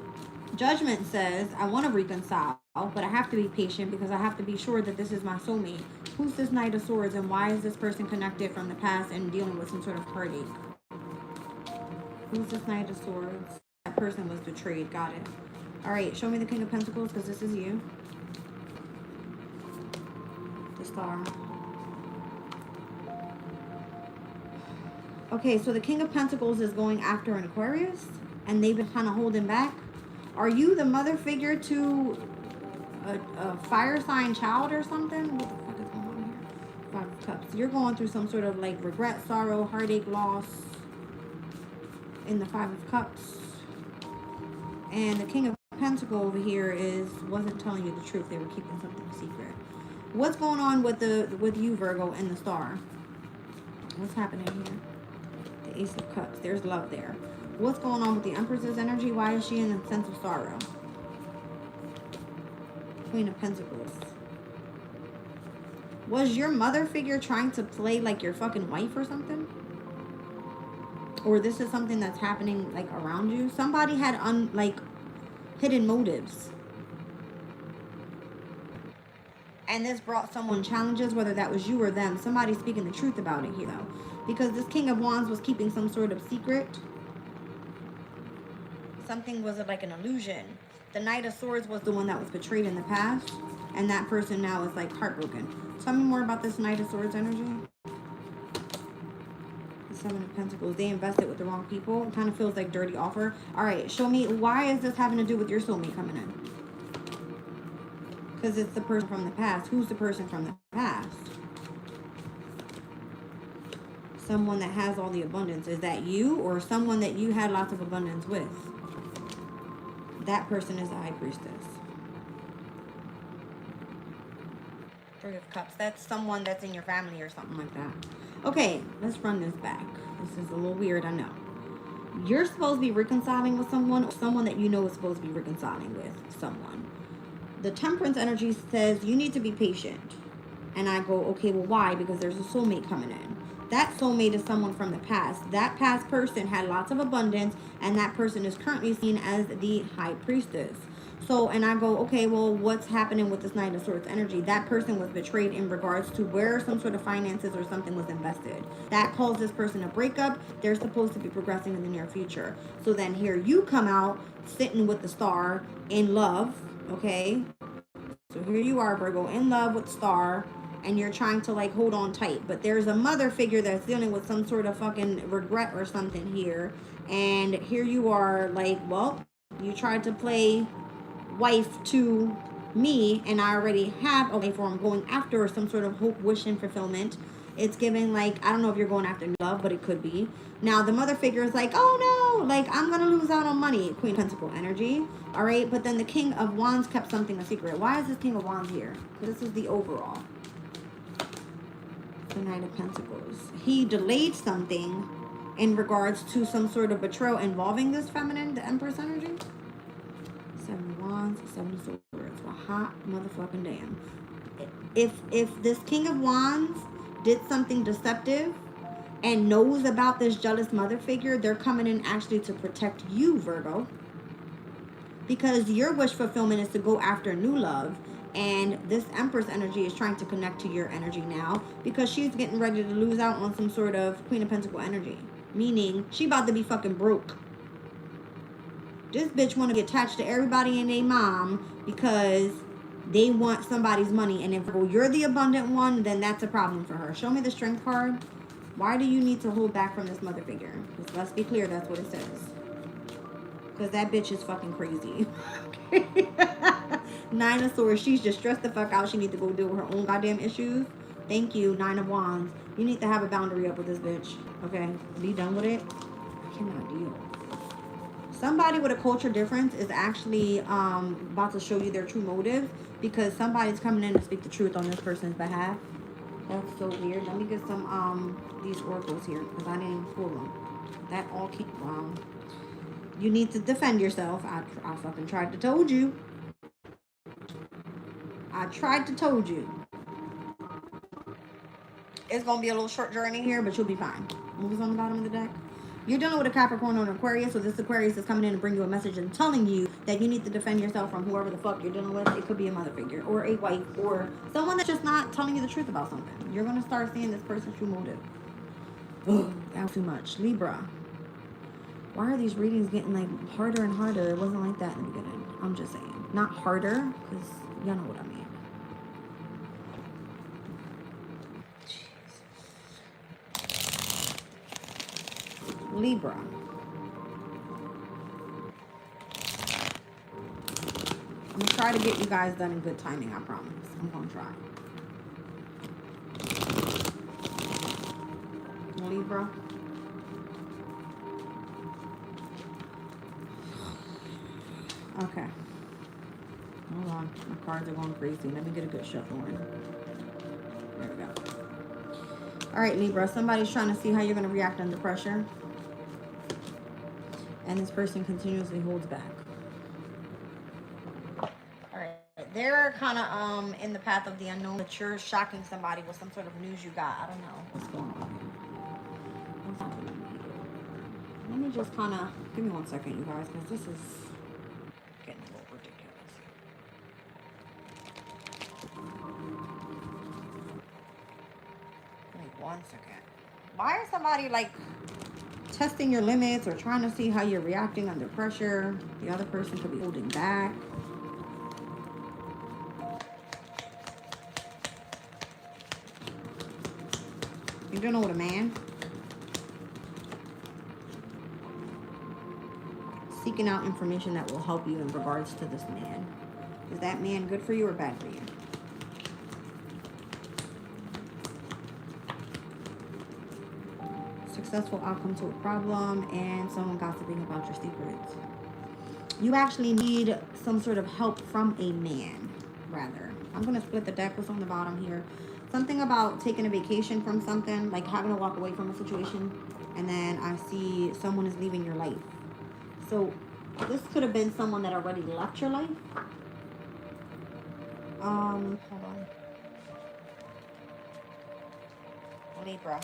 Judgment says, I want to reconcile, but I have to be patient because I have to be sure that this is my soulmate. Who's this Knight of Swords, and why is this person connected from the past and dealing with some sort of heartache? Who's this Knight of Swords? That person was betrayed. Got it. All right, show me the King of Pentacles, because this is you. The Star. Okay, so the King of Pentacles is going after an Aquarius, and they've been kind of holding back. Are you the mother figure to a fire sign child or something. What the fuck is going on here? Five of Cups. You're going through some sort of like regret, sorrow, heartache, loss in the Five of Cups. And the King of Pentacles over here wasn't telling you the truth. They were keeping something secret. What's going on with you, Virgo, and the Star? What's happening here? The Ace of Cups. There's love there. What's going on with the Empress's energy? Why is she in a sense of sorrow? Queen of Pentacles. Was your mother figure trying to play like your fucking wife or something? Or this is something that's happening like around you? Somebody had hidden motives. And this brought someone challenges, whether that was you or them. Somebody's speaking the truth about it here, though. Because this King of Wands was keeping some sort of secret. Something was like an illusion. The Knight of Swords was the one that was betrayed in the past. And that person now is like heartbroken. Tell me more about this Knight of Swords energy. The Seven of Pentacles. They invested with the wrong people. It kind of feels like dirty offer. All right, show me, why is this having to do with your soulmate coming in? Because it's the person from the past. Who's the person from the past? Someone that has all the abundance. Is that you or someone that you had lots of abundance with? That person is the High Priestess. Three of Cups. That's someone that's in your family or something like that. Okay, let's run this back. This is a little weird, I know. You're supposed to be reconciling with someone, or someone that you know is supposed to be reconciling with someone. The Temperance energy says you need to be patient. And I go, okay, well, why? Because there's a soulmate coming in. That soulmate is someone from the past. That past person had lots of abundance, and that person is currently seen as the High Priestess. So, and I go, okay, well, what's happening with this Knight of Swords energy? That person was betrayed in regards to where some sort of finances or something was invested. That caused this person a breakup. They're supposed to be progressing in the near future. So then here you come out sitting with the Star in love, okay? So here you are, Virgo, in love with Star, and you're trying to like hold on tight. But there's a mother figure that's dealing with some sort of fucking regret or something here. And here you are like, well, you tried to play wife to me, and I already have a wife, or I'm going after some sort of hope, wish, and fulfillment. It's giving like, I don't know if you're going after love, but it could be. Now the mother figure is like, oh no, like I'm gonna lose out on money. Queen of Pentacle energy. All right, but then the King of Wands kept something a secret. Why is this King of Wands here? This is the overall. The Knight of Pentacles. He delayed something in regards to some sort of betrayal involving this feminine, the Empress energy. Seven of Wands, Seven of Swords. Well, hot motherfucking damn. If this King of Wands did something deceptive and knows about this jealous mother figure, they're coming in actually to protect you, Virgo. Because your wish fulfillment is to go after new love. And this Empress energy is trying to connect to your energy now, because she's getting ready to lose out on some sort of Queen of Pentacle energy. Meaning, she about to be fucking broke. This bitch want to be attached to everybody and their mom because they want somebody's money. And if you're the abundant one, then that's a problem for her. Show me the Strength card. Why do you need to hold back from this mother figure? Because let's be clear, that's what it says. Because that bitch is fucking crazy. Nine of Swords. She's just stressed the fuck out. She needs to go deal with her own goddamn issues. Thank you, Nine of Wands. You need to have a boundary up with this bitch. Okay? Be done with it. I cannot deal. Somebody with a culture difference is actually about to show you their true motive, because somebody's coming in to speak the truth on this person's behalf. That's so weird. Let me get some these oracles here, because I didn't even pull them. That all came wrong. You need to defend yourself. I fucking tried to told you. I tried to told you. It's gonna be a little short journey here, but you'll be fine. Movies on the bottom of the deck. You're dealing with a Capricorn or an Aquarius, so this Aquarius is coming in to bring you a message and telling you that you need to defend yourself from whoever the fuck you're dealing with. It could be a mother figure, or a wife, or someone that's just not telling you the truth about something. You're going to start seeing this person's true motive. Ugh, that was too much. Libra. Why are these readings getting like harder and harder? It wasn't like that in the beginning. I'm just saying. Not harder, because y'all know what I mean. Libra. I'm going to try to get you guys done in good timing, I promise. I'm going to try. Libra. Okay. Hold on. My cards are going crazy. Let me get a good shuffle in. There we go. All right, Libra. Somebody's trying to see how you're going to react under pressure. And this person continuously holds back. All right. They're kind of in the path of the unknown, that you're shocking somebody with some sort of news you got. I don't know what's going on here. Let me just kind of, give me 1 second, you guys, because this is getting a little ridiculous. Give me 1 second. Why is somebody like testing your limits or trying to see how you're reacting under pressure? The other person could be holding back. You don't know what a man? Seeking out information that will help you in regards to this man. Is that man good for you or bad for you? Successful outcome to a problem and someone gossiping about your secrets. You actually need some sort of help from a man, rather. I'm going to split the deck. What's on the bottom here? Something about taking a vacation from something, like having to walk away from a situation. And then I see someone is leaving your life. So this could have been someone that already left your life. Hold on. Libra.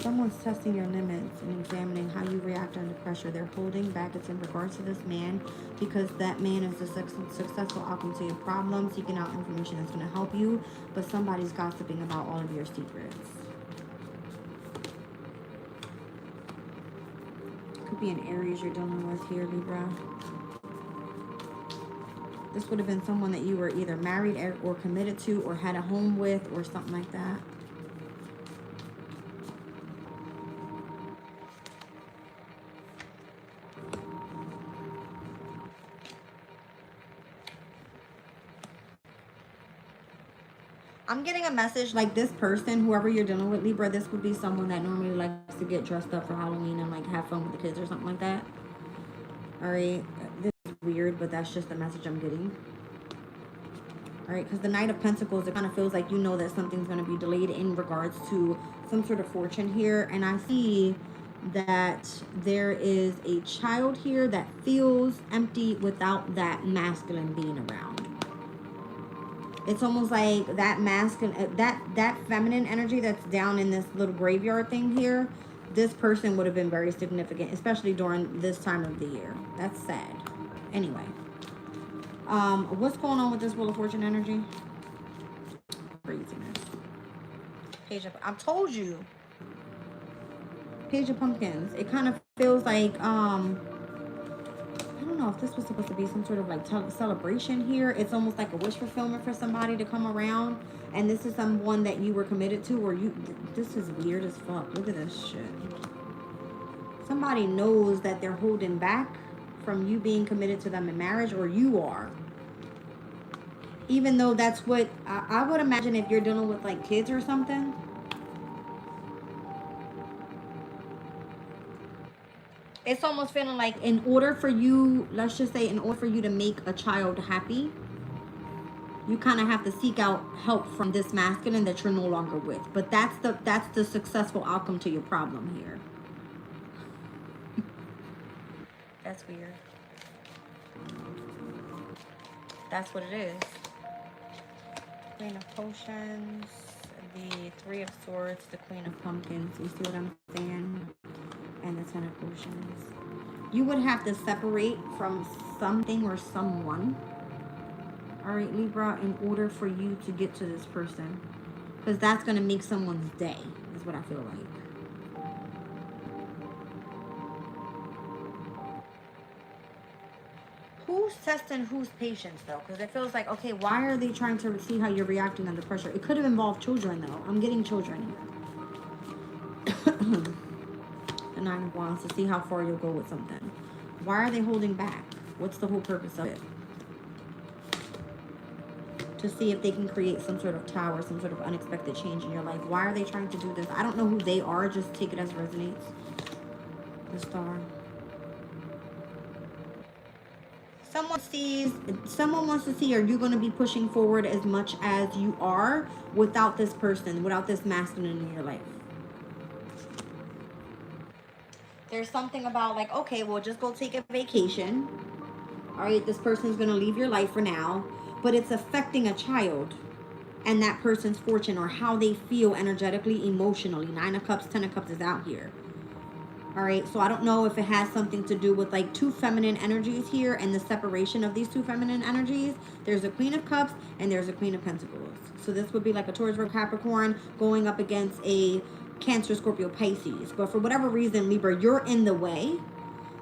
Someone's testing your limits and examining how you react under pressure. They're holding back. It's in regards to this man because that man is a successful outcome to your problem, seeking out information that's going to help you, but somebody's gossiping about all of your secrets. Could be an Aries you're dealing with here, Libra. This would have been someone that you were either married or committed to or had a home with or something like that. I'm getting a message like this person, whoever you're dealing with, Libra, this would be someone that normally likes to get dressed up for Halloween and like have fun with the kids or something like that. All right. This is weird, but that's just the message I'm getting. All right. Because the Knight of Pentacles, it kind of feels like you know that something's going to be delayed in regards to some sort of fortune here. And I see that there is a child here that feels empty without that masculine being around. It's almost like that masculine, that feminine energy that's down in this little graveyard thing here. This person would have been very significant, especially during this time of the year. That's sad. Anyway, what's going on with this Wheel of Fortune energy? Craziness. Page of, I told you. Page of Pumpkins. It kind of feels like I don't know if this was supposed to be some sort of like celebration here. It's almost like a wish fulfillment for somebody to come around. And this is someone that you were committed to, or you, this is weird as fuck. Look at this shit. Somebody knows that they're holding back from you being committed to them in marriage, or you are. Even though that's what, I would imagine if you're dealing with like kids or something. It's almost feeling like in order for you, let's just say in order for you to make a child happy, you kind of have to seek out help from this masculine that you're no longer with. But that's the successful outcome to your problem here. That's weird. That's what it is. Queen of Potions, the Three of Swords, the Queen of Pumpkins. You see what I'm saying? And the Ten of Potions. You would have to separate from something or someone, all right, Libra, in order for you to get to this person, because that's going to make someone's day, is what I feel like. Who's testing whose patience, though? Because it feels like, okay, why are they trying to see how you're reacting under pressure? It could have involved children, though. I'm getting children here. The Nine of Wands, to see how far you'll go with something. Why are they holding back? What's the whole purpose of it? To see if they can create some sort of tower, some sort of unexpected change in your life. Why are they trying to do this? I don't know who they are. Just take it as resonates. The Star. Someone wants to see, are you going to be pushing forward as much as you are without this person, without this masculine in your life? There's something about like, okay, well, just go take a vacation. All right, this person's going to leave your life for now, but it's affecting a child and that person's fortune or how they feel energetically, emotionally. 9 of Cups, 10 of Cups is out here. All right, so I don't know if it has something to do with like 2 feminine energies here and the separation of these 2 feminine energies. There's a Queen of Cups and there's a Queen of Pentacles. So this would be like a Taurus, Virgo, Capricorn going up against a Cancer, Scorpio, Pisces. But for whatever reason, Libra, you're in the way.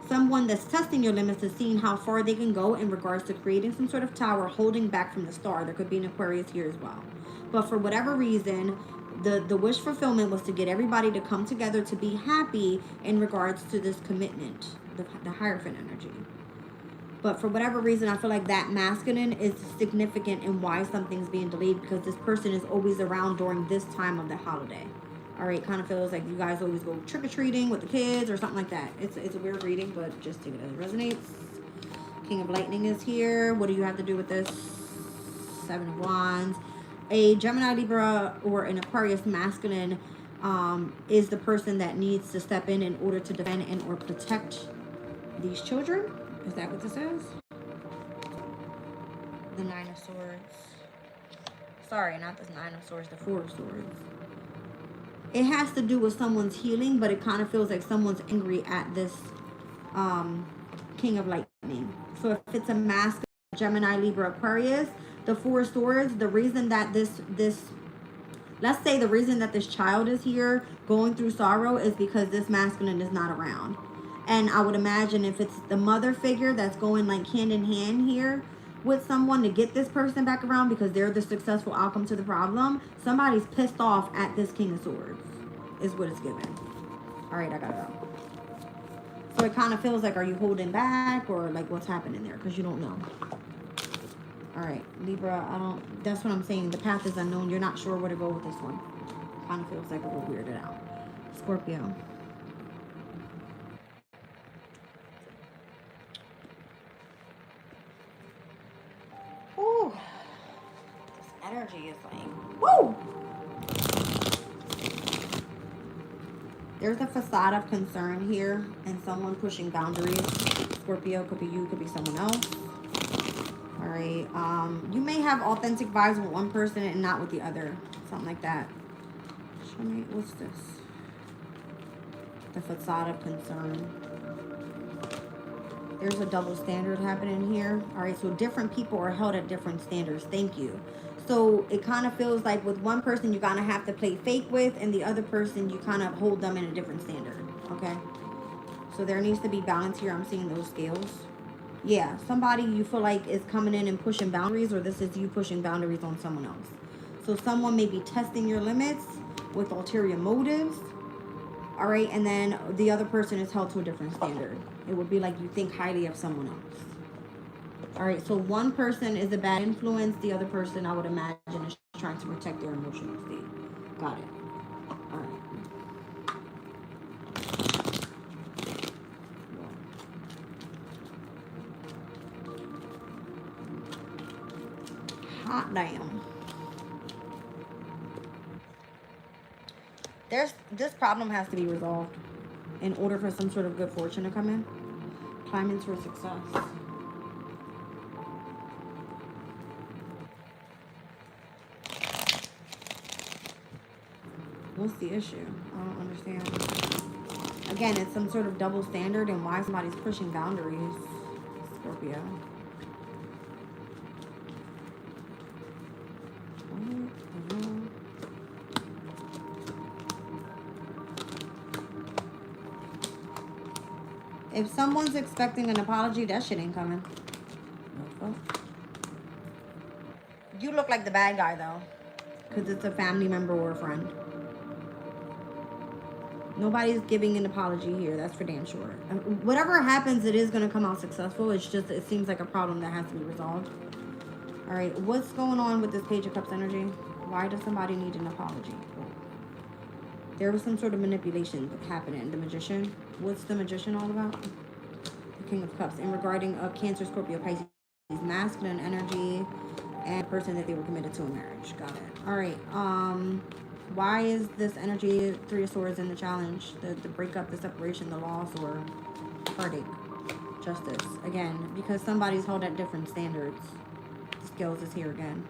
Someone that's testing your limits is seeing how far they can go in regards to creating some sort of tower, holding back from the Star. There could be an Aquarius here as well. But for whatever reason, the wish fulfillment was to get everybody to come together to be happy in regards to this commitment, the Hierophant energy. But for whatever reason, I feel like that masculine is significant in why something's being delayed, because this person is always around during this time of the holiday. All right, kind of feels like you guys always go trick-or-treating with the kids or something like that. It's a weird reading, but just take it as it resonates. King of Lightning is here. What do you have to do with this? 7 of Wands. A Gemini, Libra, or an Aquarius masculine is the person that needs to step in order to defend and or protect these children. Is that what this is? The 9 of Swords. Sorry, not the 9 of Swords, the 4 of Swords. It has to do with someone's healing, but it kind of feels like someone's angry at this King of Lightning. So if it's a masculine, Gemini, Libra, Aquarius, the 4 of Swords, the reason that let's say the reason that this child is here going through sorrow is because this masculine is not around. And I would imagine if it's the mother figure that's going like hand in hand here with someone to get this person back around because they're the successful outcome to the problem, somebody's pissed off at this King of Swords is what it's given. All right, I gotta go. So it kind of feels like, are you holding back or like what's happening there? Because you don't know. All right, Libra, that's what I'm saying. The path is unknown. You're not sure where to go with this one. Kind of feels like a little weirded out. Scorpio. Ooh. This energy is like, woo! There's a facade of concern here and someone pushing boundaries. Scorpio, could be you, could be someone else. All right, you may have authentic vibes with one person and not with the other. Something like that. Show me, what's this? The facade of concern. There's a double standard happening here. All right, so different people are held at different standards. Thank you. So it kind of feels like with one person, you're going to have to play fake with, and the other person, you kind of hold them in a different standard. Okay? So there needs to be balance here. I'm seeing those scales. Yeah, somebody you feel like is coming in and pushing boundaries, or this is you pushing boundaries on someone else. So someone may be testing your limits with ulterior motives. All right, and then the other person is held to a different standard. It would be like you think highly of someone else. All right, so one person is a bad influence. The other person, I would imagine, is trying to protect their emotional state. Got it. All right. Hot damn. This problem has to be resolved in order for some sort of good fortune to come in. Climbing towards success. What's the issue? I don't understand. Again, it's some sort of double standard and why somebody's pushing boundaries. Scorpio. If someone's expecting an apology, that shit ain't coming. You look like the bad guy, though. Because it's a family member or a friend. Nobody's giving an apology here. That's for damn sure. Whatever happens, it is going to come out successful. It's just, it seems like a problem that has to be resolved. All right. What's going on with this Page of Cups energy? Why does somebody need an apology? There was some sort of manipulation happening. The Magician. What's the Magician all about? The King of Cups. In regarding a Cancer, Scorpio, Pisces, masculine energy, and a person that they were committed to a marriage. Got it. All right. Why is this energy, Three of Swords, in the challenge? The breakup, the separation, the loss, or heartache? Justice. Again, because somebody's held at different standards. Scales is here again.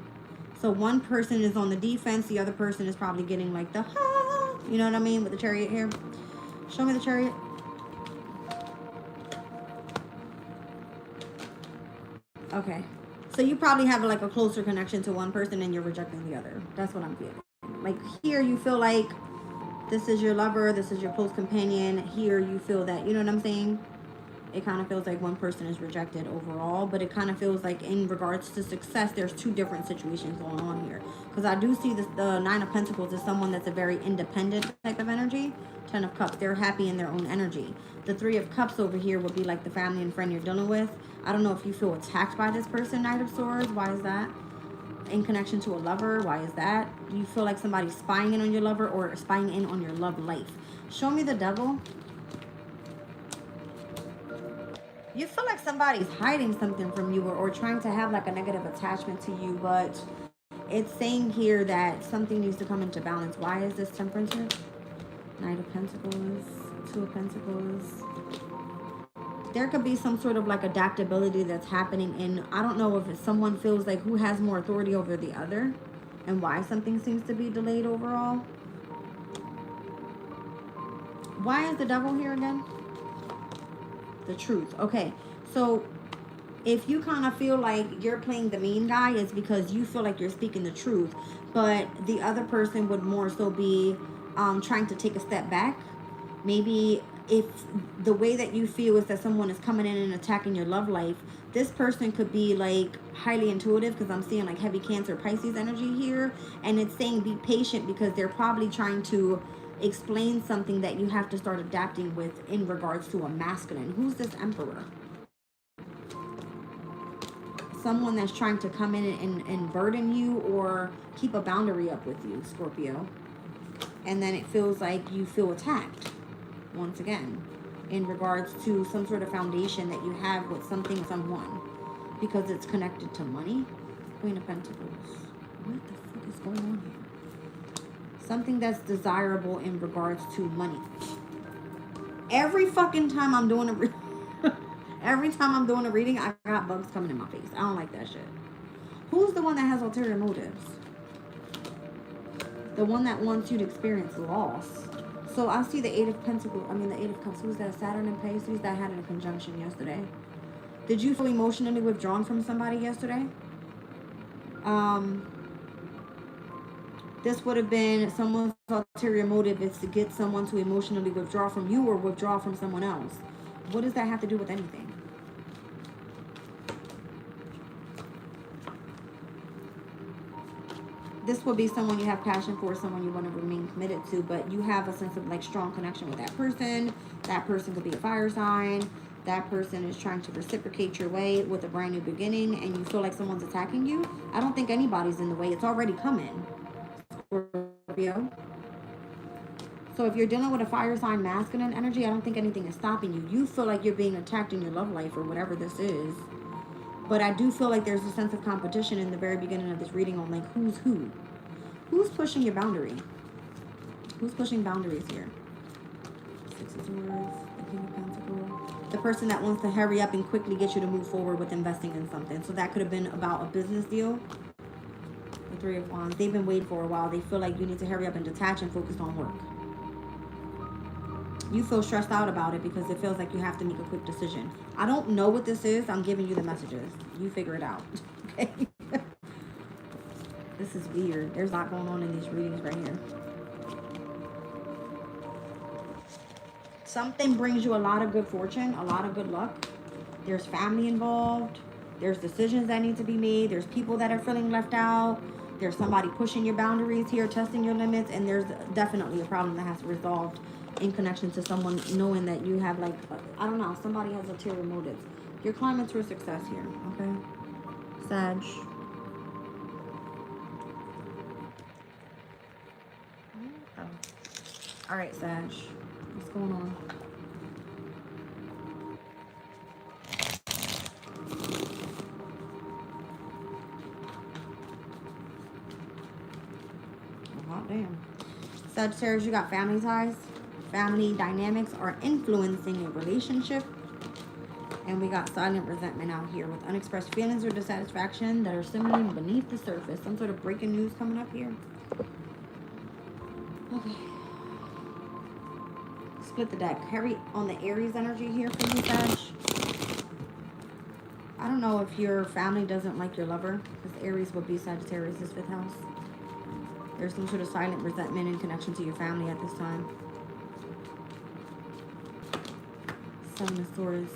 So one person is on the defense. The other person is probably getting like the, you know what I mean? With the Chariot here. Show me the Chariot. Okay. So you probably have like a closer connection to one person and you're rejecting the other. That's what I'm feeling. Like here you feel like this is your lover, this is your close companion. Here you feel that, you know what I'm saying? It kind of feels like one person is rejected overall, but it kind of feels like in regards to success, there's two different situations going on here. Because I do see this, the Nine of Pentacles is someone that's a very independent type of energy. Ten of Cups, they're happy in their own energy. The Three of Cups over here would be like the family and friend you're dealing with. I don't know if you feel attacked by this person, Knight of Swords. Why is that? In connection to a lover, why is that? Do you feel like somebody's spying in on your lover or spying in on your love life? Show me the Devil. You feel like somebody's hiding something from you or trying to have like a negative attachment to you, but it's saying here that something needs to come into balance. Why is this Temperance here? Knight of Pentacles, Two of Pentacles. There could be some sort of like adaptability that's happening in, I don't know if someone feels like who has more authority over the other and why something seems to be delayed overall. Why is the Devil here again? The Truth. Okay, so if you kind of feel like you're playing the mean guy, it's because you feel like you're speaking the truth, but the other person would more so be trying to take a step back. Maybe if the way that you feel is that someone is coming in and attacking your love life, this person could be like highly intuitive, because I'm seeing like heavy Cancer, Pisces energy here, and it's saying be patient because they're probably trying to explain something that you have to start adapting with in regards to a masculine. Who's this Emperor? Someone that's trying to come in and burden you or keep a boundary up with you, Scorpio. And then it feels like you feel attacked once again in regards to some sort of foundation that you have with something, someone, because it's connected to money. Queen of Pentacles. What the fuck is going on here? Something that's desirable in regards to money. Every fucking time I'm doing a reading, I got bugs coming in my face. I don't like that shit. Who's the one that has ulterior motives? The one that wants you to experience loss. So I see the Eight of Pentacles. I mean the Eight of Cups. Who's that? Saturn and Pisces that had a conjunction yesterday. Did you feel emotionally withdrawn from somebody yesterday? This would have been someone's ulterior motive is to get someone to emotionally withdraw from you or withdraw from someone else. What does that have to do with anything? This would be someone you have passion for, someone you want to remain committed to, but you have a sense of like strong connection with that person. That person could be a fire sign. That person is trying to reciprocate your way with a brand new beginning, and you feel like someone's attacking you. I don't think anybody's in the way. It's already coming. Scorpio. So if you're dealing with a fire sign masculine energy, I don't think anything is stopping you. You feel like you're being attacked in your love life or whatever this is. But I do feel like there's a sense of competition in the very beginning of this reading on like who's who. Who's pushing your boundary? Who's pushing boundaries here? Six of Swords, the King of Pentacles. The person that wants to hurry up and quickly get you to move forward with investing in something. So that could have been about a business deal. The Three of Wands. They've been waiting for a while. They feel like you need to hurry up and detach and focus on work. You feel stressed out about it because it feels like you have to make a quick decision. I don't know what this is. I'm giving you the messages. You figure it out. Okay. This is weird. There's a lot going on in these readings right here. Something brings you a lot of good fortune, a lot of good luck. There's family involved. There's decisions that need to be made. There's people that are feeling left out. There's somebody pushing your boundaries here, testing your limits. And there's definitely a problem that has to be resolved in connection to someone, knowing that you have like, I don't know, somebody has ulterior motives. You're climbing to success here, okay? Sag. Oh. All right, Sag. What's going on? Oh, damn. Sagittarius, you got family ties. Family dynamics are influencing a relationship. And we got silent resentment out here with unexpressed feelings or dissatisfaction that are simmering beneath the surface. Some sort of breaking news coming up here. Okay. Split the deck. Heavy on the Aries energy here for you, Sag. I don't know if your family doesn't like your lover, because Aries would be Sagittarius' 5th house. There's some sort of silent resentment in connection to your family at this time. 7 of Swords.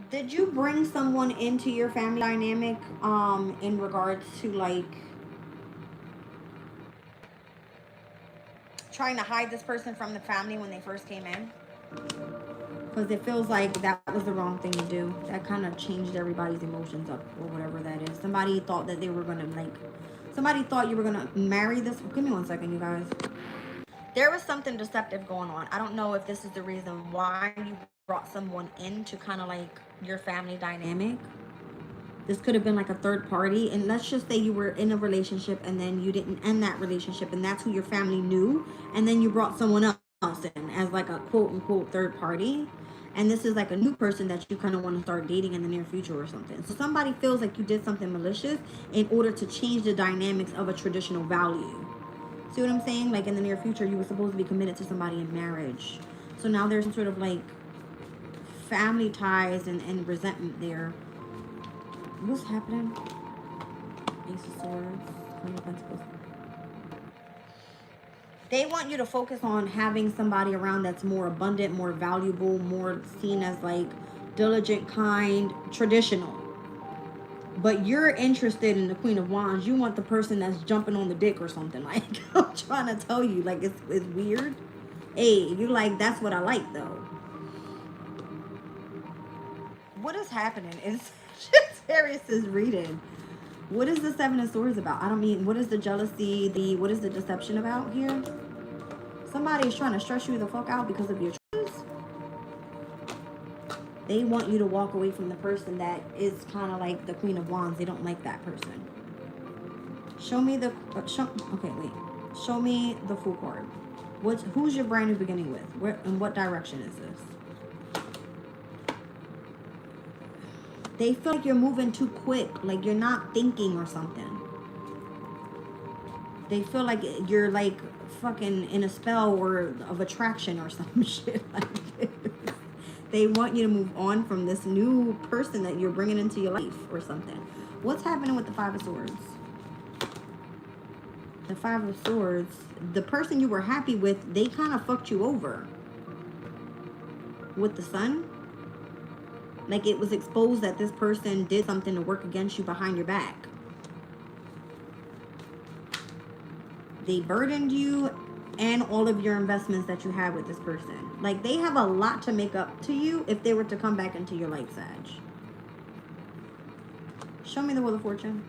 Did you bring someone into your family dynamic in regards to like trying to hide this person from the family when they first came in? Because it feels like that was the wrong thing to do. That kind of changed everybody's emotions up or whatever that is. Somebody thought that they were going to like, somebody thought you were going to marry this. Give me 1 second, you guys. There was something deceptive going on. I don't know if this is the reason why you brought someone in to kind of like your family dynamic. This could have been like a third party. And let's just say you were in a relationship and then you didn't end that relationship and that's who your family knew. And then you brought someone else in as like a quote unquote third party. And this is like a new person that you kind of want to start dating in the near future or something. So somebody feels like you did something malicious in order to change the dynamics of a traditional value. See what I'm saying? Like in the near future, you were supposed to be committed to somebody in marriage. So now there's some sort of like family ties and resentment there. What's happening? Ace of Swords, Queen of Pentacles. They want you to focus on having somebody around that's more abundant, more valuable, more seen as like diligent, kind, traditional. But you're interested in the Queen of Wands. You want the person that's jumping on the dick or something. Like, I'm trying to tell you, like, it's weird. Hey, you're like, that's what I like, though. What is happening? It's Sagittarius' reading. What is the 7 of Swords about? I don't mean, what is the jealousy, what is the deception about here? Somebody is trying to stress you the fuck out because of your choices. They want you to walk away from the person that is kind of like the Queen of Wands. They don't like that person. Show me the... okay, wait. Show me the Fool card. Who's your brand new beginning with? Where, in what direction is this? They feel like you're moving too quick. Like you're not thinking or something. They feel like you're like fucking in a spell or of attraction or some shit like this. They want you to move on from this new person that you're bringing into your life or something. What's happening with the 5 of Swords? The 5 of Swords, the person you were happy with, they kind of fucked you over. With the Sun. Like it was exposed that this person did something to work against you behind your back. They burdened you and all of your investments that you had with this person. Like they have a lot to make up to you if they were to come back into your life, Sag. Show me the Wheel of Fortune.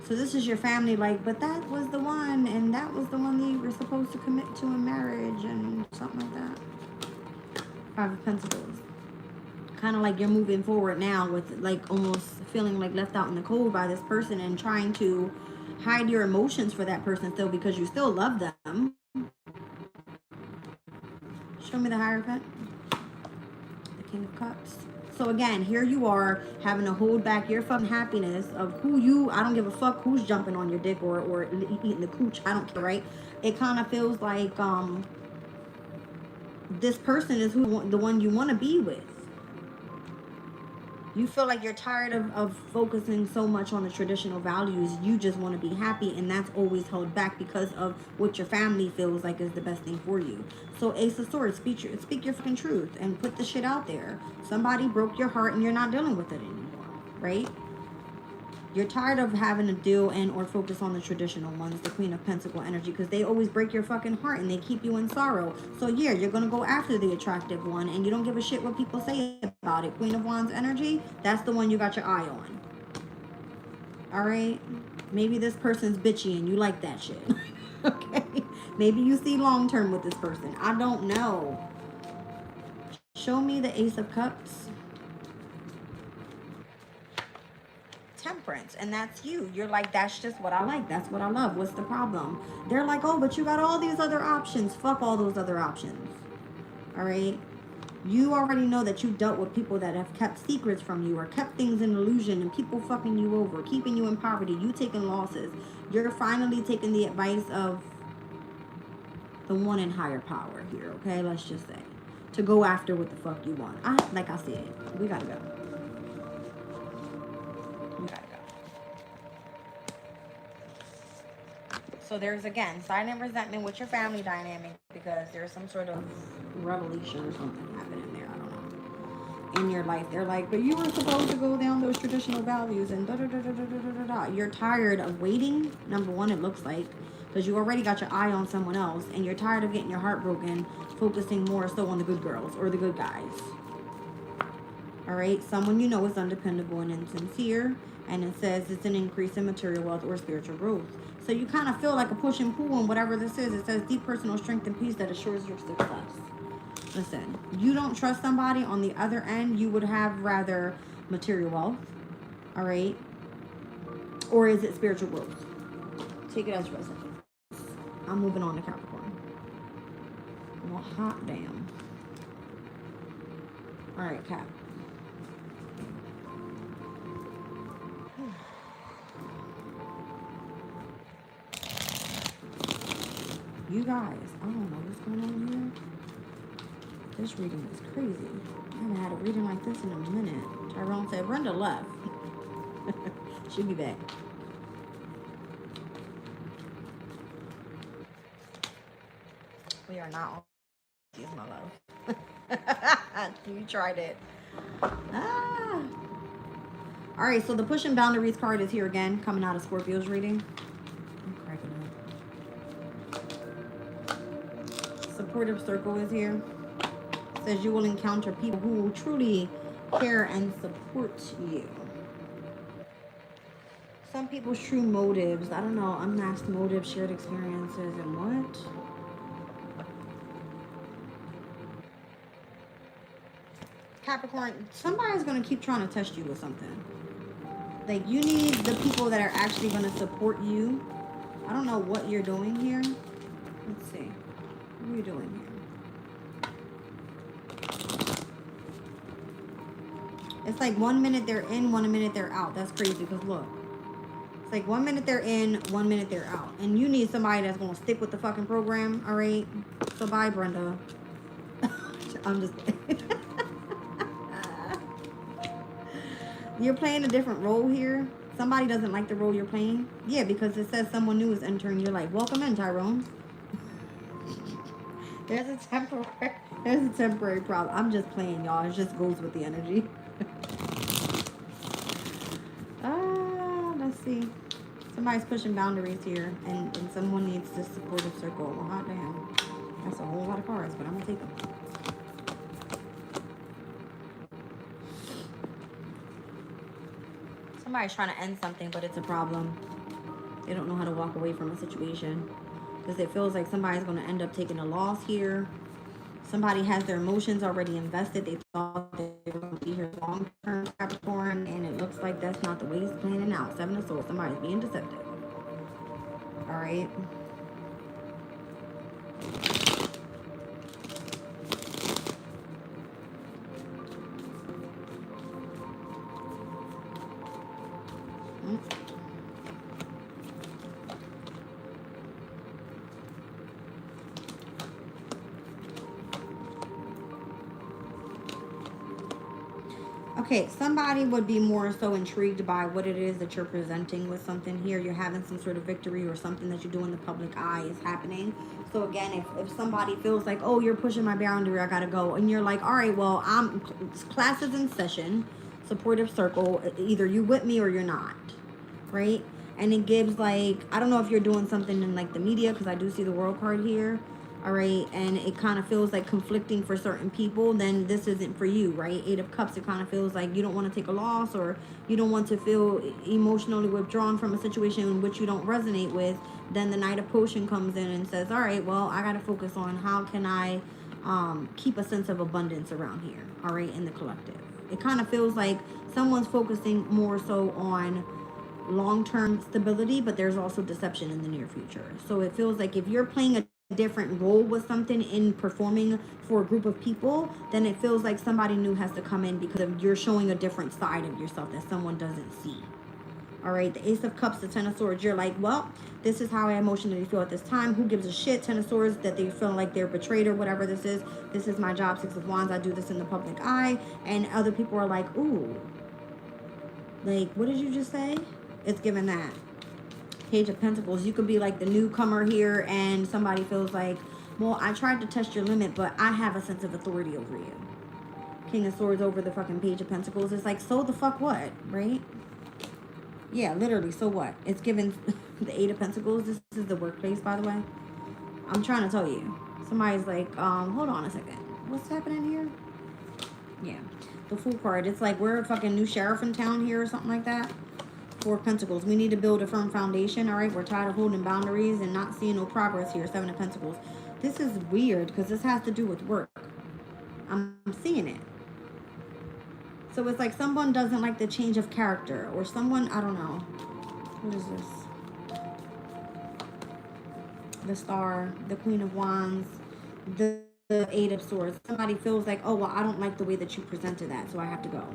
So this is your family, like, but that was the one, and that was the one that you were supposed to commit to in marriage and something like that. 5 of Pentacles. Kind of like you're moving forward now with like almost feeling like left out in the cold by this person and trying to hide your emotions for that person still because you still love them. Show me the Hierophant. The King of Cups. So again, here you are having to hold back your fucking happiness of who you, I don't give a fuck who's jumping on your dick or eating the cooch. I don't care, right? It kind of feels like this person is the one you want to be with. You feel like you're tired of focusing so much on the traditional values. You just want to be happy, and that's always held back because of what your family feels like is the best thing for you. So Ace of Swords, speak your fucking truth and put the shit out there. Somebody broke your heart and you're not dealing with it anymore, right? You're tired of having to deal and or focus on the traditional ones, the Queen of Pentacle energy, because they always break your fucking heart and they keep you in sorrow. So yeah, you're going to go after the attractive one and you don't give a shit what people say about it. Queen of Wands energy, that's the one you got your eye on. All right? Maybe this person's bitchy and you like that shit. Okay? Maybe you see long term with this person. I don't know. Show me the Ace of Cups. Temperance, and that's you. You're like, that's just what I like, that's what I love, what's the problem? They're like, oh, but you got all these other options. Fuck all those other options. All right, you already know that you've dealt with people that have kept secrets from you or kept things in illusion, and people fucking you over, keeping you in poverty, you taking losses. You're finally taking the advice of the one in higher power here. Okay, let's just say, to go after what the fuck you want. Like I said, we gotta go. We gotta go. So there's, again, silent resentment with your family dynamic because there's some sort of revelation or something happening there. I don't know. In your life, they're like, but you were supposed to go down those traditional values and da da da da da da da da. You're tired of waiting. Number one, it looks like, because you already got your eye on someone else, and you're tired of getting your heart broken, focusing more so on the good girls or the good guys. All right, someone you know is undependable and insincere, and it says it's an increase in material wealth or spiritual growth. So you kind of feel like a push and pull, and whatever this is, it says deep personal strength and peace that assures your success. Listen, you don't trust somebody on the other end, you would have rather material wealth, all right? Or is it spiritual growth? Take it as resident. I'm moving on to Capricorn. Well, hot damn. All right, Cap. You guys, I don't know what's going on here. This reading is crazy. I haven't had a reading like this in a minute. Tyrone said, Brenda left. She'll be back. We are not on. Excuse my love. You tried it. Ah. All right, so the pushing boundaries card is here again, coming out of Scorpio's reading. I'm cracking up. Supportive circle is here. It says you will encounter people who will truly care and support you. Some people's true motives, I don't know, unmasked motives, shared experiences, and what? Capricorn, somebody's going to keep trying to test you with something. Like, you need the people that are actually going to support you. I don't know what you're doing here. Let's see. What are you doing here? It's like 1 minute they're in, 1 minute they're out. That's crazy because look. It's like 1 minute they're in, 1 minute they're out. And you need somebody that's going to stick with the fucking program, all right? So bye, Brenda. I'm just You're playing a different role here. Somebody doesn't like the role you're playing. Yeah, because it says someone new is entering your life. Welcome in, Tyrone. There's a temporary problem. I'm just playing, y'all. It just goes with the energy. Let's see. Somebody's pushing boundaries here, and someone needs this supportive circle. Well, hot damn. That's a whole lot of cards, but I'm gonna take them. Somebody's trying to end something, but it's a problem. They don't know how to walk away from a situation because it feels like somebody's going to end up taking a loss here. Somebody has their emotions already invested. They thought they were going to be here long-term, Capricorn, and it looks like that's not the way it's planning out. Seven of Swords. Somebody's being deceptive. All right. Okay, somebody would be more so intrigued by what it is that you're presenting with something here. You're having some sort of victory or something that you do in the public eye is happening. So again, if somebody feels like, oh, you're pushing my boundary, I gotta go. And you're like, all right, well, class is in session, supportive circle. Either you with me or you're not. right? And it gives like, I don't know if you're doing something in like the media, because I do see the World card here. All right, and it kind of feels like conflicting for certain people, then this isn't for you, right? Eight of Cups, it kind of feels like you don't want to take a loss, or you don't want to feel emotionally withdrawn from a situation in which you don't resonate with. Then the Knight of Potion comes in and says, all right, well, I got to focus on how can I keep a sense of abundance around here, all right, in the collective. It kind of feels like someone's focusing more so on long-term stability, but there's also deception in the near future. So it feels like if you're playing a different role with something in performing for a group of people, then it feels like somebody new has to come in because of you're showing a different side of yourself that someone doesn't see. All right, the Ace of Cups, the Ten of Swords, you're like, well, this is how I emotionally feel at this time. Who gives a shit? Ten of Swords, that they feel like they're betrayed or whatever this is. This is my job. Six of Wands, I do this in the public eye. And other people are like, ooh, like, what did you just say? It's given that. Page of Pentacles, you could be like the newcomer here and somebody feels like, well, I tried to test your limit, but I have a sense of authority over you. King of Swords over the fucking Page of Pentacles. It's like, so the fuck what, right? Yeah, literally, so what? It's given the Eight of Pentacles. This is the workplace, by the way. I'm trying to tell you. Somebody's like, hold on a second. What's happening here? Yeah, the Fool card. It's like we're a fucking new sheriff in town here or something like that. Four of Pentacles. We need to build a firm foundation, all right? We're tired of holding boundaries and not seeing no progress here. Seven of Pentacles. This is weird because this has to do with work. I'm seeing it. So it's like someone doesn't like the change of character, or someone, I don't know. What is this? The Star, the Queen of Wands, the Eight of Swords. Somebody feels like, oh, well, I don't like the way that you presented that, so I have to go.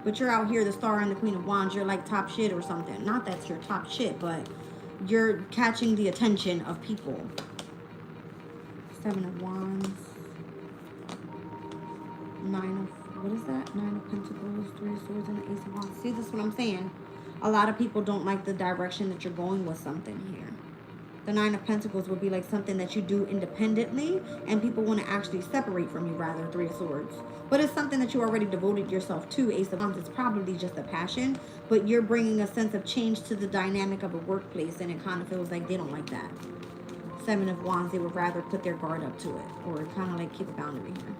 But you're out here, the Star and the Queen of Wands, you're like top shit or something. Not that you're top shit, but you're catching the attention of people. Seven of Wands. Nine of, what is that? Nine of Pentacles, Three of Swords, and the Ace of Wands. See, this is what I'm saying. A lot of people don't like the direction that you're going with something here. The Nine of Pentacles would be like something that you do independently, and people want to actually separate from you, rather. Three of Swords. But it's something that you already devoted yourself to. Ace of Wands is probably just a passion, but you're bringing a sense of change to the dynamic of a workplace, and it kind of feels like they don't like that. Seven of Wands, they would rather put their guard up to it, or kind of like keep a boundary here.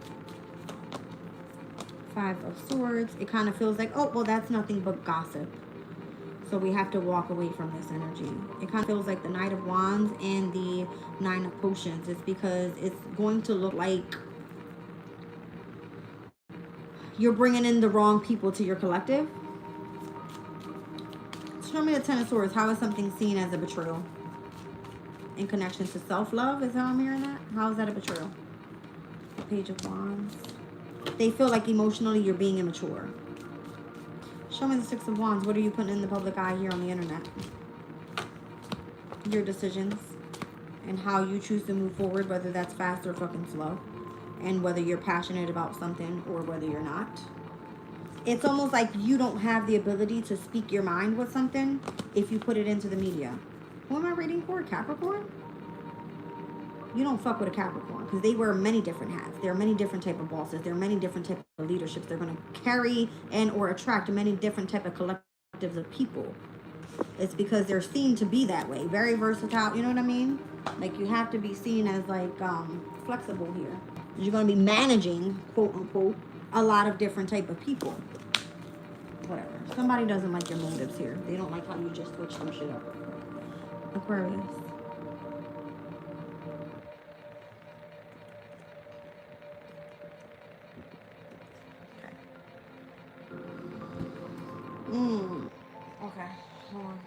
Five of Swords, it kind of feels like, oh, well, that's nothing but gossip. So we have to walk away from this energy. It kind of feels like the Knight of Wands and the Nine of Potions. It's because it's going to look like you're bringing in the wrong people to your collective. Show me the Ten of Swords. How is something seen as a betrayal? In connection to self-love, is how I'm hearing that? How is that a betrayal? The Page of Wands. They feel like emotionally you're being immature. Show me the Six of Wands. What are you putting in the public eye here on the internet? Your decisions and how you choose to move forward, whether that's fast or fucking slow, and whether you're passionate about something or whether you're not. It's almost like you don't have the ability to speak your mind with something if you put it into the media. Who am I reading for? Capricorn? You don't fuck with a Capricorn because they wear many different hats. There are many different type of bosses. There are many different type of leaderships. They're going to carry and or attract many different type of collectives of people. It's because they're seen to be that way. Very versatile. You know what I mean? Like you have to be seen as like flexible here. You're going to be managing, quote unquote, a lot of different type of people. Whatever. Somebody doesn't like your motives here. They don't like how you just switch some shit up. Aquarius. Okay, hold on.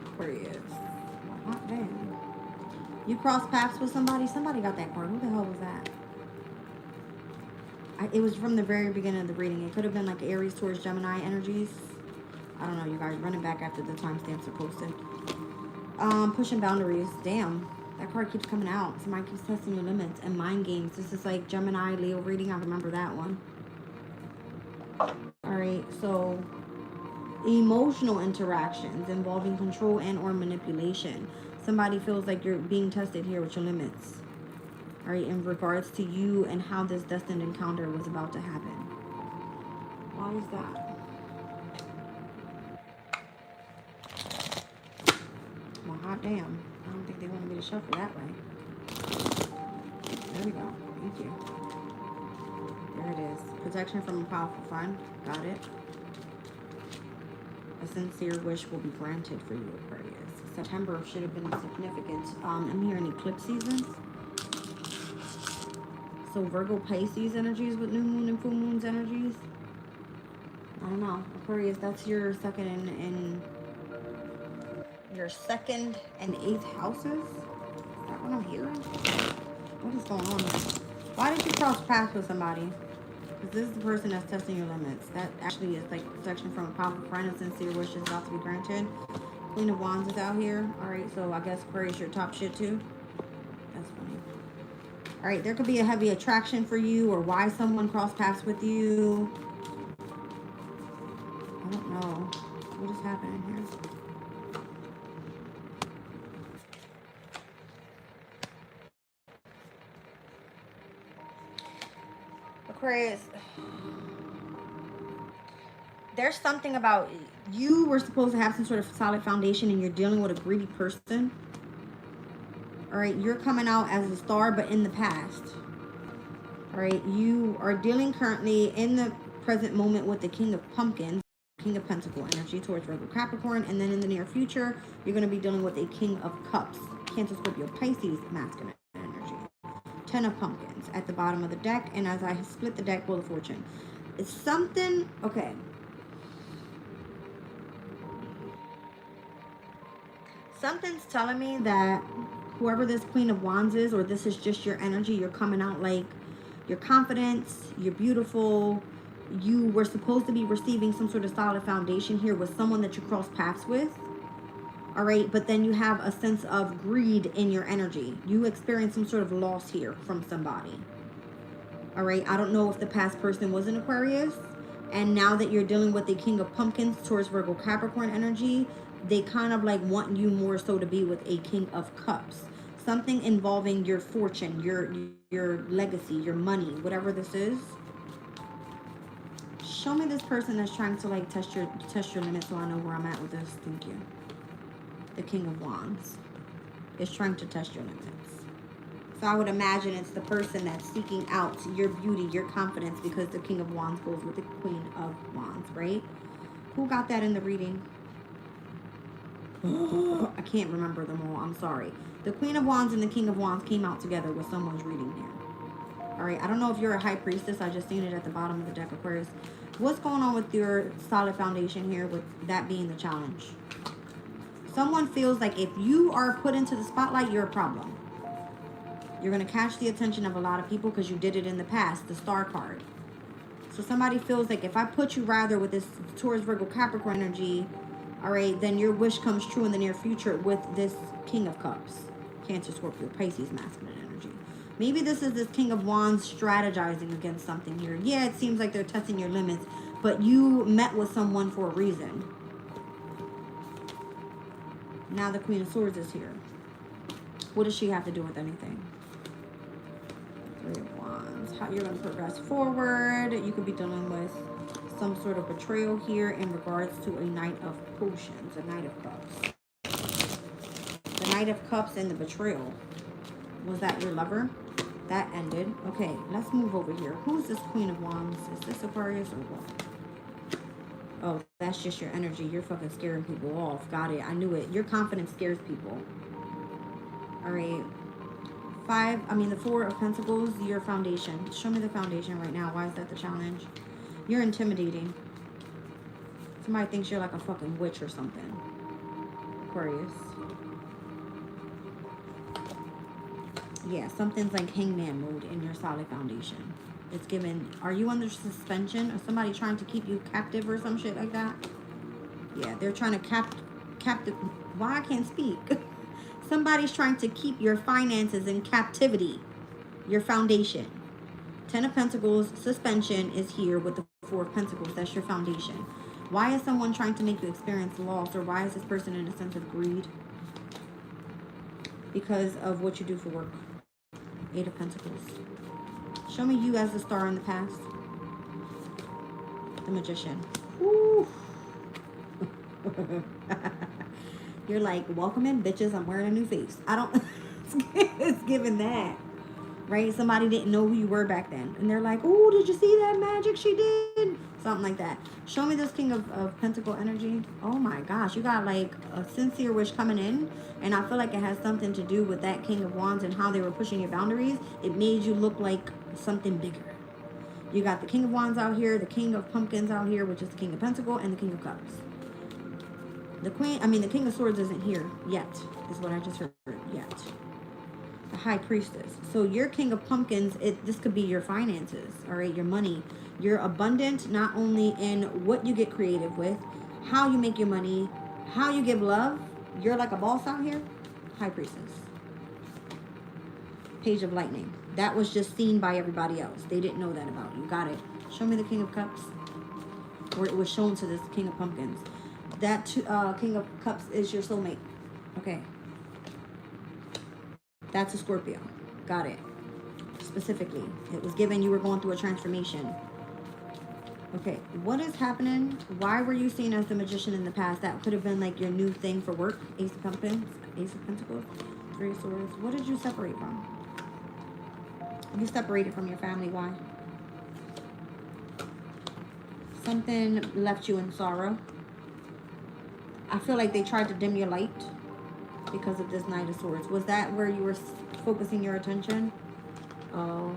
Aquarius. Hot damn. You cross paths with somebody? Somebody got that card. Who the hell was that? It was from the very beginning of the reading. It could have been like Aries towards Gemini energies. I don't know, you guys. Running back after the timestamps are posted. Pushing boundaries. Damn. That card keeps coming out. Somebody keeps testing your limits. And mind games. This is like Gemini, Leo reading. I remember that one. Alright, so emotional interactions involving control and or manipulation. Somebody feels like you're being tested here with your limits. All right, in regards to you and how this destined encounter was about to happen. Why is that? Well, hot damn. I don't think they wanted me to shuffle that way. There we go. Thank you. There it is. Protection from a powerful friend. Got it. A sincere wish will be granted for you, Aquarius. September should have been significant. I'm hearing eclipse seasons. So Virgo Pisces energies with new moon and full moon's energies. I don't know. Aquarius, that's your second and your second and eighth houses. Is that what I'm hearing? What is going on here? Why did you cross paths with somebody? Because this is the person that's testing your limits. That actually is like protection from a powerful friend and sincere wish is about to be granted. Queen of Wands is out here. Alright, so I guess Aquarius your top shit too. That's funny. Alright, there could be a heavy attraction for you or why someone crossed paths with you. I don't know. What is happening here? Aquarius, there's something about you were supposed to have some sort of solid foundation and you're dealing with a greedy person. All right, you're coming out as a star, but in the past. All right, you are dealing currently in the present moment with the King of Pumpkins, King of Pentacle energy towards Virgo Capricorn, and then in the near future, you're going to be dealing with a King of Cups, Cancer, Scorpio, Pisces, masculine energy. 10 of Pumpkins at the bottom of the deck, and as I split the deck, Wheel of Fortune. It's something, okay. Something's telling me that whoever this Queen of Wands is, or this is just your energy, you're coming out like your confidence, you're beautiful, you were supposed to be receiving some sort of solid foundation here with someone that you cross paths with. All right, but then you have a sense of greed in your energy. You experience some sort of loss here from somebody. All right, I don't know if the past person was an Aquarius, and now that you're dealing with the King of Pumpkins towards Virgo Capricorn energy, they kind of like want you more so to be with a King of Cups. Something involving your fortune, your legacy, your money, whatever this is. Show me this person that's trying to like test your limits so I know where I'm at with this. Thank you. The King of Wands is trying to test your limits. So I would imagine it's the person that's seeking out your beauty, your confidence, because the King of Wands goes with the Queen of Wands, right? Who got that in the reading? I can't remember them all. I'm sorry. The Queen of Wands and the King of Wands came out together with someone's reading here. All right. I don't know if you're a high priestess. I just seen it at the bottom of the deck, Aquarius. What's going on with your solid foundation here, with that being the challenge? Someone feels like if you are put into the spotlight, you're a problem. You're going to catch the attention of a lot of people because you did it in the past, the Star card. So somebody feels like if I put you rather with this Taurus, Virgo, Capricorn energy, all right, then your wish comes true in the near future with this King of Cups, Cancer, Scorpio, Pisces, masculine energy. Maybe this is this King of Wands strategizing against something here. Yeah, it seems like they're testing your limits, but you met with someone for a reason. Now the Queen of Swords is here. What does she have to do with anything? Three of Wands. How you're going to progress forward. You could be dealing with some sort of betrayal here in regards to a Knight of Potions, a Knight of Cups. The Knight of Cups and the betrayal. Was that your lover? That ended. Okay, let's move over here. Who's this Queen of Wands? Is this Aquarius or what? Oh, that's just your energy. You're fucking scaring people off. Got it. I knew it. Your confidence scares people. All right. The Four of Pentacles, your foundation. Show me the foundation right now. Why is that the challenge? You're intimidating. Somebody thinks you're like a fucking witch or something. Aquarius. Yeah, something's like hangman mode in your solid foundation. It's given, are you under suspension? Or somebody trying to keep you captive or some shit like that? Yeah, they're trying to captive. Why I can't speak? Somebody's trying to keep your finances in captivity. Your foundation. 10 of Pentacles, suspension is here with the Four of Pentacles. That's your foundation. Why is someone trying to make you experience loss? Or why is this person in a sense of greed? Because of what you do for work. Eight of Pentacles. Show me you as the star in the past. The Magician. Woo. You're like, welcome in, bitches. I'm wearing a new face. I don't... It's given that. Right? Somebody didn't know who you were back then. And they're like, oh, did you see that magic she did? Something like that. Show me this King of Pentacle energy. Oh my gosh. You got like a sincere wish coming in. And I feel like it has something to do with that King of Wands and how they were pushing your boundaries. It made you look like something bigger. You got the King of Wands out here, the King of Pumpkins out here, which is the King of Pentacle, and the King of Cups. The King of Swords isn't here yet, is what I just heard. Yet. The High Priestess. So your King of Pumpkins, this could be your finances, all right, your money. You're abundant not only in what you get creative with, how you make your money, how you give love. You're like a boss out here. High Priestess. Page of Lightning. That was just seen by everybody else. They didn't know that about you. Got it. Show me the King of Cups. Or it was shown to this King of Pumpkins. That King of Cups is your soulmate. Okay. That's a Scorpio. Got it. Specifically. It was given you were going through a transformation. Okay. What is happening? Why were you seen as the Magician in the past? That could have been like your new thing for work. Ace of Pumpkins. Ace of Pentacles. Three of Swords. What did you separate from? You separated from your family. Why? Something left you in sorrow. I feel like they tried to dim your light because of this Knight of Swords. Was that where you were focusing your attention? Oh.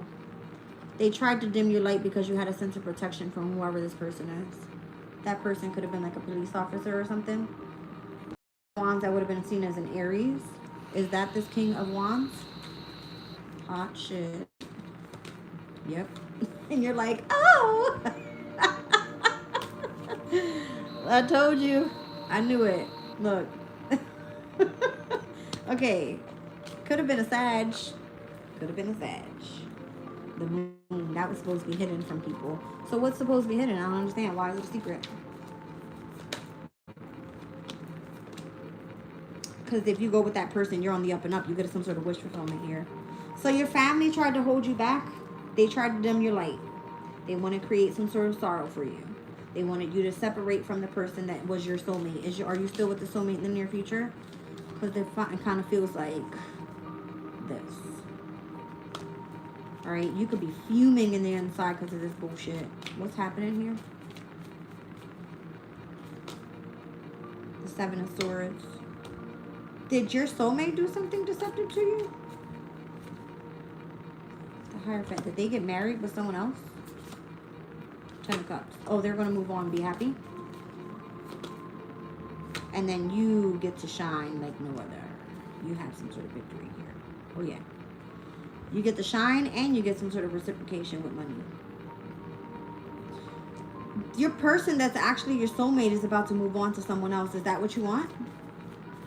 They tried to dim your light because you had a sense of protection from whoever this person is. That person could have been like a police officer or something. Wands, that would have been seen as an Aries. Is that this King of Wands? Hot shit. Yep. And you're like, oh! I told you. I knew it. Look. Okay. Could have been a Sag. Could have been a Sag. The moon. That was supposed to be hidden from people. So what's supposed to be hidden? I don't understand. Why is it a secret? Because if you go with that person, you're on the up and up. You get some sort of wish fulfillment here. So your family tried to hold you back. They tried to dim your light. They want to create some sort of sorrow for you. They wanted you to separate from the person that was your soulmate. Are you still with the soulmate in the near future? Because it kind of feels like this. All right, you could be fuming in the inside because of this bullshit. What's happening here? The Seven of Swords. Did your soulmate do something deceptive to you? The Hierophant. Did they get married with someone else? Ten of Cups. Oh, they're going to move on and be happy. And then you get to shine like no other. You have some sort of victory here. Oh, yeah. You get to shine and you get some sort of reciprocation with money. Your person that's actually your soulmate is about to move on to someone else. Is that what you want?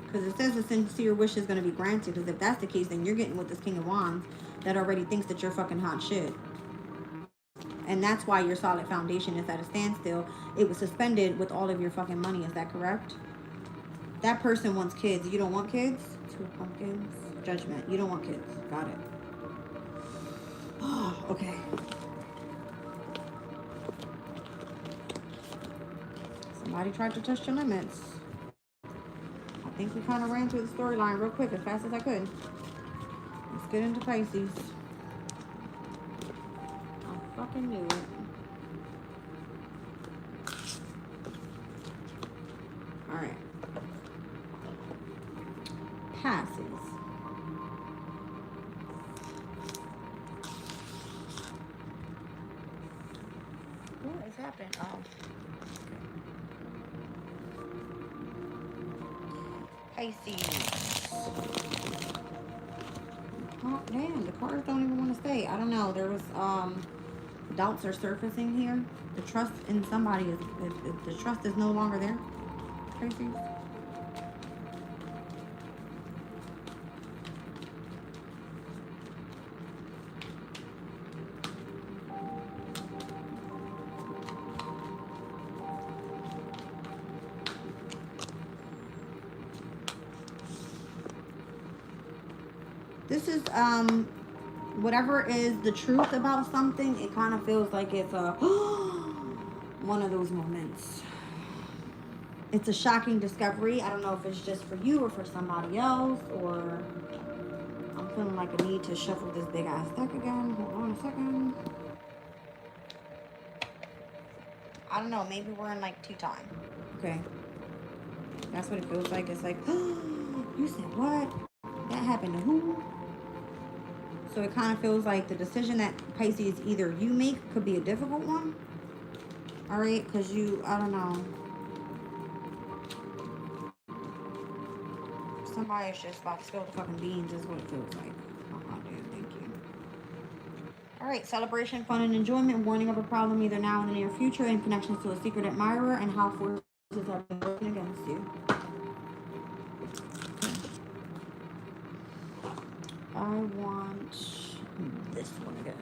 Because it says a sincere wish is going to be granted. Because if that's the case, then you're getting with this King of Wands that already thinks that you're fucking hot shit. And that's why your solid foundation is at a standstill. It was suspended with all of your fucking money. Is that correct? That person wants kids. You don't want kids? Two of Pumpkins. Judgment. You don't want kids. Got it. Oh, okay. Somebody tried to test your limits. I think we kind of ran through the storyline real quick as fast as I could. Let's get into Pisces. I fucking knew it. Alright. Passes. What is happening? Oh. Pisces. Oh, damn, the cards don't even want to stay. I don't know. There was, doubts are surfacing here. The trust in somebody is, the trust is no longer there. Pisces. This is, whatever is the truth about something, it kind of feels like it's a one of those moments. It's a shocking discovery. I don't know if it's just for you or for somebody else, or I'm feeling like I need to shuffle this big ass deck again. Hold on a second. I don't know, maybe we're in like tea time. Okay. That's what it feels like. It's like, you said what? That happened to who? So it kind of feels like the decision that Pisces either you make could be a difficult one. All right, because I don't know. Somebody's just about to spill the fucking beans is what it feels like. Oh, dude, thank you. All right, celebration, fun, and enjoyment. Warning of a problem either now or in the near future in connections to a secret admirer and how forces have been working against you. I want this one again.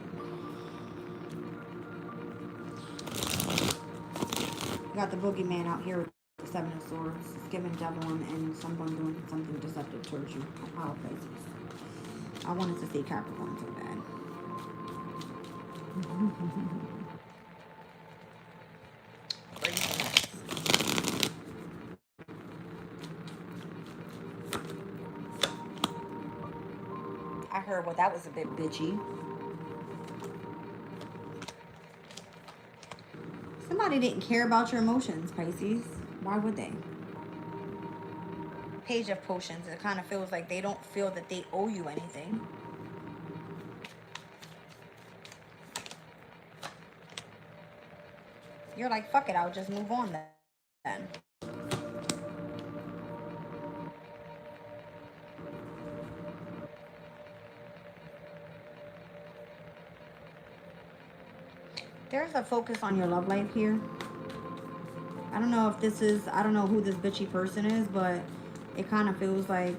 Got the boogeyman out here with the Seven of Swords. It's giving devil and someone doing something deceptive towards you. All places. I wanted to see Capricorn so bad. I heard, well, that was a bit bitchy. Somebody didn't care about your emotions, Pisces. Why would they? Page of Potions. It kind of feels like they don't feel that they owe you anything. You're like, fuck it, I'll just move on then. There's a focus on your love life here. I don't know if this is, I don't know who this bitchy person is, but it kind of feels like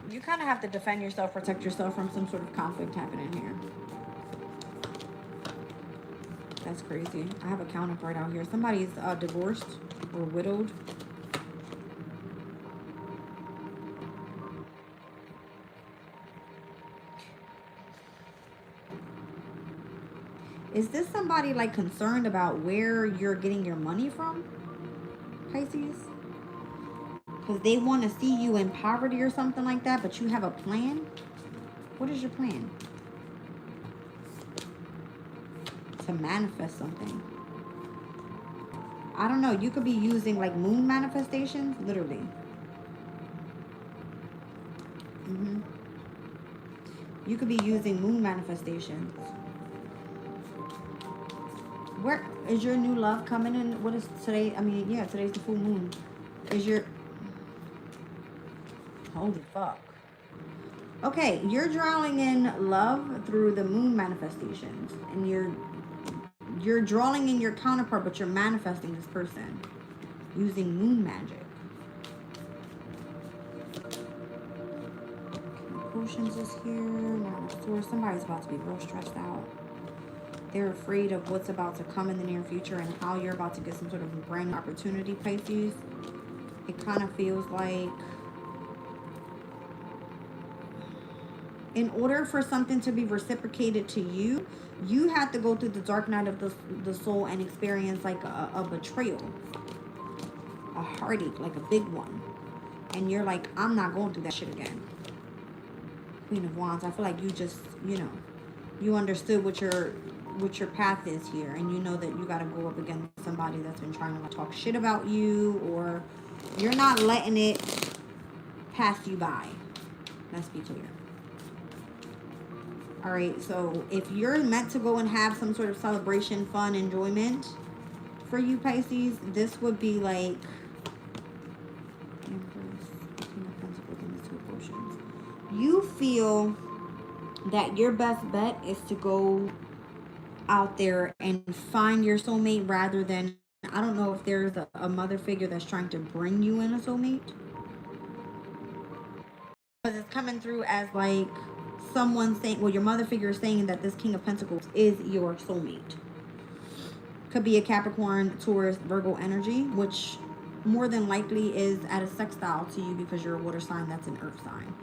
you kind of have to defend yourself, protect yourself from some sort of conflict happening here. That's crazy. I have a counterpart out here. Somebody's divorced or widowed. Is this somebody like concerned about where you're getting your money from, Pisces? Because they want to see you in poverty or something like that, but you have a plan? What is your plan? To manifest something. I don't know. You could be using like moon manifestations, literally. You could be using moon manifestations. Where is your new love coming in? What is today? I mean, yeah, today's the full moon. Is your... Holy fuck. Okay, you're drawing in love through the moon manifestations. And you're drawing in your counterpart, but you're manifesting this person using moon magic. Potions is here. Now, somebody's about to be real stressed out. They're afraid of what's about to come in the near future and how you're about to get some sort of brand new opportunity, Pisces. It kind of feels like in order for something to be reciprocated to you, you have to go through the dark night of the soul and experience like a betrayal, a heartache, like a big one. And you're like, I'm not going through that shit again. Queen of Wands, I feel like you just, you know, you understood what your path is here, and you know that you got to go up against somebody that's been trying to like, talk shit about you, or you're not letting it pass you by. Let's be clear. All right, so if you're meant to go and have some sort of celebration, fun, enjoyment for you, Pisces, this would be like you feel that your best bet is to go out there and find your soulmate rather than, I don't know if there's a mother figure that's trying to bring you in a soulmate. Because it's coming through as like someone saying, well, your mother figure is saying that this King of Pentacles is your soulmate. Could be a Capricorn, Taurus, Virgo energy, which more than likely is at a sextile to you because you're a water sign that's an earth sign.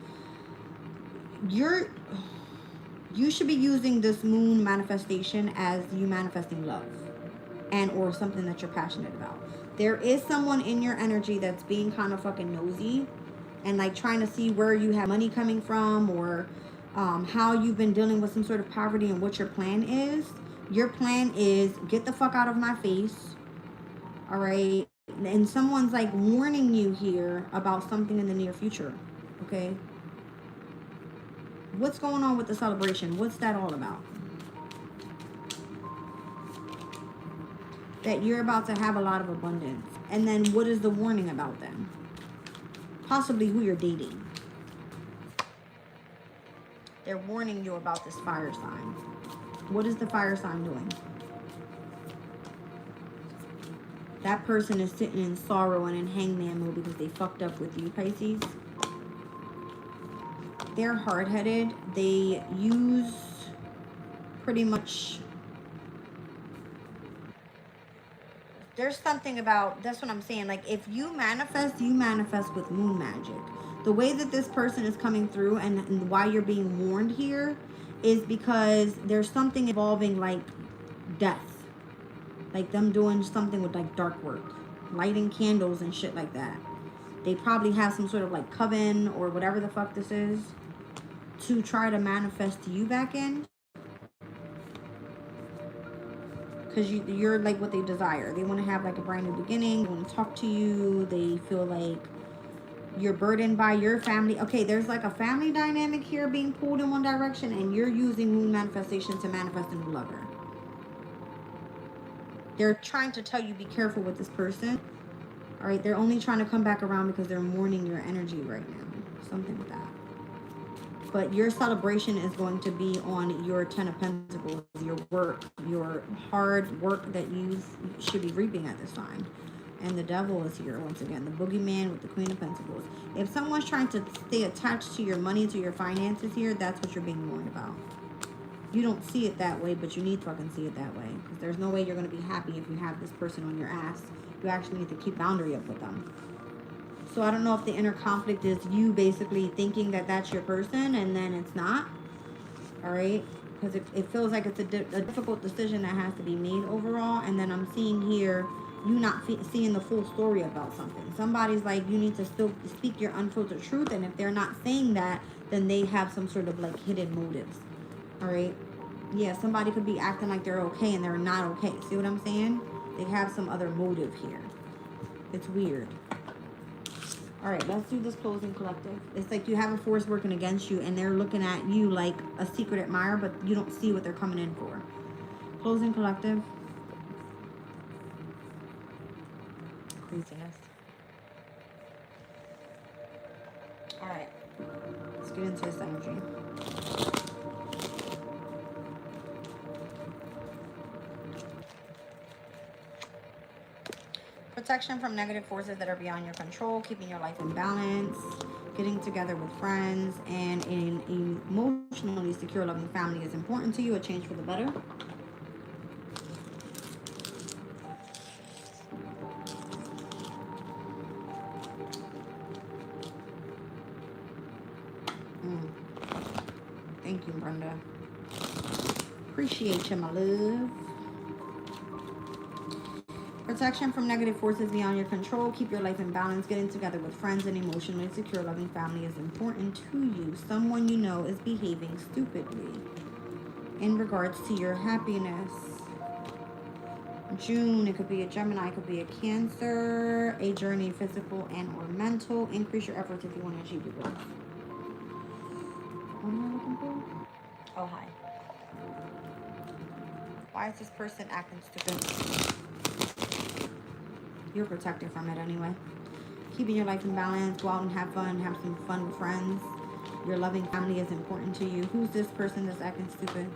you should be using this moon manifestation as you manifesting love and or something that you're passionate about. There is someone in your energy that's being kind of fucking nosy and like trying to see where you have money coming from, or how you've been dealing with some sort of poverty and what your plan is. Your plan is get the fuck out of my face. All right. And someone's like warning you here about something in the near future. Okay. What's going on with the celebration? What's that all about? That you're about to have a lot of abundance. And then what is the warning about them? Possibly who you're dating. They're warning you about this fire sign. What is the fire sign doing? That person is sitting in sorrow and in hangman mode because they fucked up with you, Pisces. They're hard-headed. They use pretty much... There's something about... That's what I'm saying. Like, if you manifest with moon magic. The way that this person is coming through and why you're being warned here is because there's something involving, like, death. Like, them doing something with, like, dark work. Lighting candles and shit like that. They probably have some sort of, like, coven or whatever the fuck this is to try to manifest you back in. Because you're like what they desire. They want to have like a brand new beginning. They want to talk to you. They feel like you're burdened by your family. Okay, there's like a family dynamic here being pulled in one direction, and you're using moon manifestation to manifest a new lover. They're trying to tell you be careful with this person. All right, they're only trying to come back around because they're mourning your energy right now. Something with that. But your celebration is going to be on your 10 of Pentacles, your work, your hard work that you should be reaping at this time. And the devil is here once again, the boogeyman with the Queen of Pentacles. If someone's trying to stay attached to your money, to your finances here, that's what you're being warned about. You don't see it that way, but you need to fucking see it that way. Because there's no way you're going to be happy if you have this person on your ass. You actually need to keep boundary up with them. So I don't know if the inner conflict is you basically thinking that that's your person and then it's not. All right. Because it feels like it's a difficult decision that has to be made overall. And then I'm seeing here you not seeing the full story about something. Somebody's like, you need to still speak your unfiltered truth. And if they're not saying that, then they have some sort of like hidden motives. All right. Yeah, somebody could be acting like they're okay and they're not okay. See what I'm saying? They have some other motive here. It's weird. All right, let's do this closing collective. It's like you have a force working against you and they're looking at you like a secret admirer, but you don't see what they're coming in for. Closing collective. Craziness. All right, let's get into this energy. Protection from negative forces that are beyond your control, keeping your life in balance, getting together with friends, and an emotionally secure, loving family is important to you. A change for the better. Thank you, Brenda. Appreciate you, my love. Protection from negative forces beyond your control. Keep your life in balance. Getting together with friends and emotionally secure, loving family is important to you. Someone you know is behaving stupidly in regards to your happiness. June, it could be a Gemini, it could be a Cancer. A journey, physical and or mental. Increase your efforts if you want to achieve your goals. What am I looking for? Oh, hi. Why is this person acting stupid? You're protected from it anyway. Keeping your life in balance. Go out and have fun. Have some fun with friends. Your loving family is important to you. Who's this person that's acting stupid?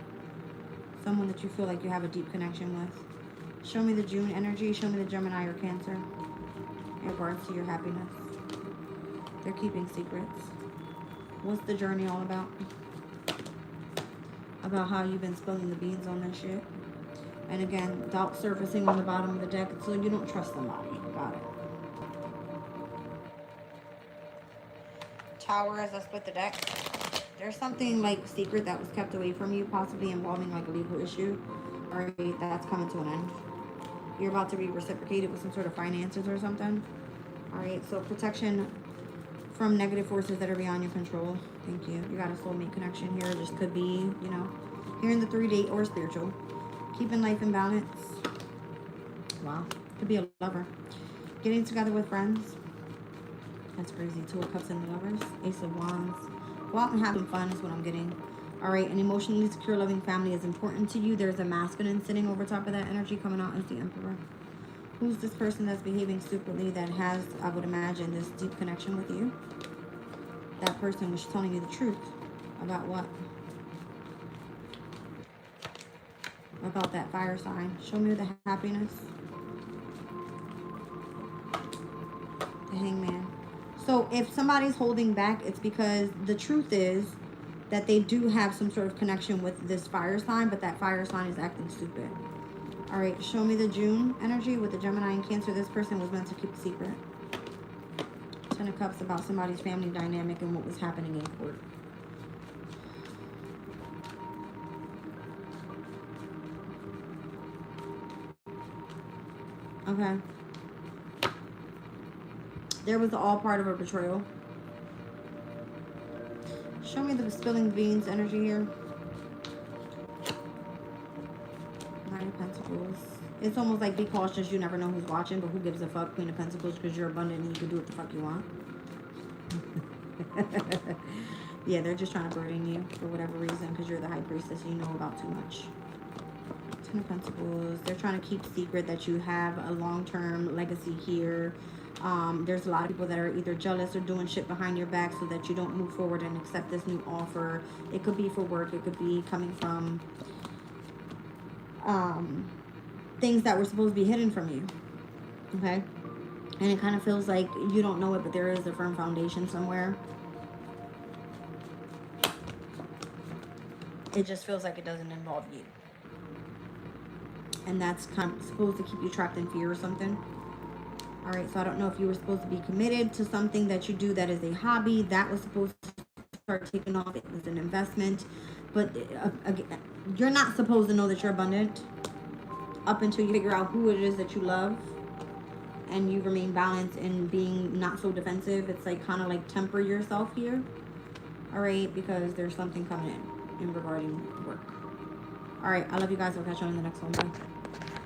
Someone that you feel like you have a deep connection with. Show me the June energy. Show me the Gemini or Cancer in regards to your happiness. They're keeping secrets. What's the journey all about? About how you've been spilling the beans on this shit. And again, doubt surfacing on the bottom of the deck, so you don't trust somebody. Got it. Tower as I split the deck. There's something like secret that was kept away from you, possibly involving like a legal issue. All right, that's coming to an end. You're about to be reciprocated with some sort of finances or something. All right, so protection from negative forces that are beyond your control. Thank you. You got a soulmate connection here. This could be, you know, here in the 3-date or spiritual. Keeping life in balance. Wow. Could be a lover. Getting together with friends. That's crazy. 2 of Cups and the Lovers. Ace of Wands. Go out and have some fun is what I'm getting. All right, an emotionally secure, loving family is important to you. There's a masculine sitting over top of that energy coming out as the Emperor. Who's this person that's behaving stupidly that has, I would imagine, this deep connection with you? That person was telling you the truth. About what? About that fire sign. Show me the happiness. The Hangman. So if somebody's holding back, it's because the truth is that they do have some sort of connection with this fire sign, but that fire sign is acting stupid. All right, show me the June energy with the Gemini and Cancer. This person was meant to keep a secret. 10 of Cups about somebody's family dynamic and what was happening in court. Okay. There was all part of a betrayal. Show me the spilling beans energy here. 9 of Pentacles. It's almost like be cautious. You never know who's watching, but who gives a fuck? Queen of Pentacles, because you're abundant and you can do what the fuck you want. Yeah, they're just trying to burden you for whatever reason because you're the High Priestess and you know about too much. 10 of Pentacles. They're trying to keep secret that you have a long-term legacy here. There's a lot of people that are either jealous or doing shit behind your back so that you don't move forward and accept this new offer. It could be for work. It could be coming from things that were supposed to be hidden from you. Okay? And it kind of feels like you don't know it, but there is a firm foundation somewhere. It just feels like it doesn't involve you. And that's kind of supposed to keep you trapped in fear or something. All right, so I don't know if you were supposed to be committed to something that you do that is a hobby. That was supposed to start taking off. It was an investment. But again, you're not supposed to know that you're abundant up until you figure out who it is that you love. And you remain balanced and being not so defensive. It's like kind of like temper yourself here. All right, because there's something coming in regarding work. All right, I love you guys. I'll catch you on the next one. Bye.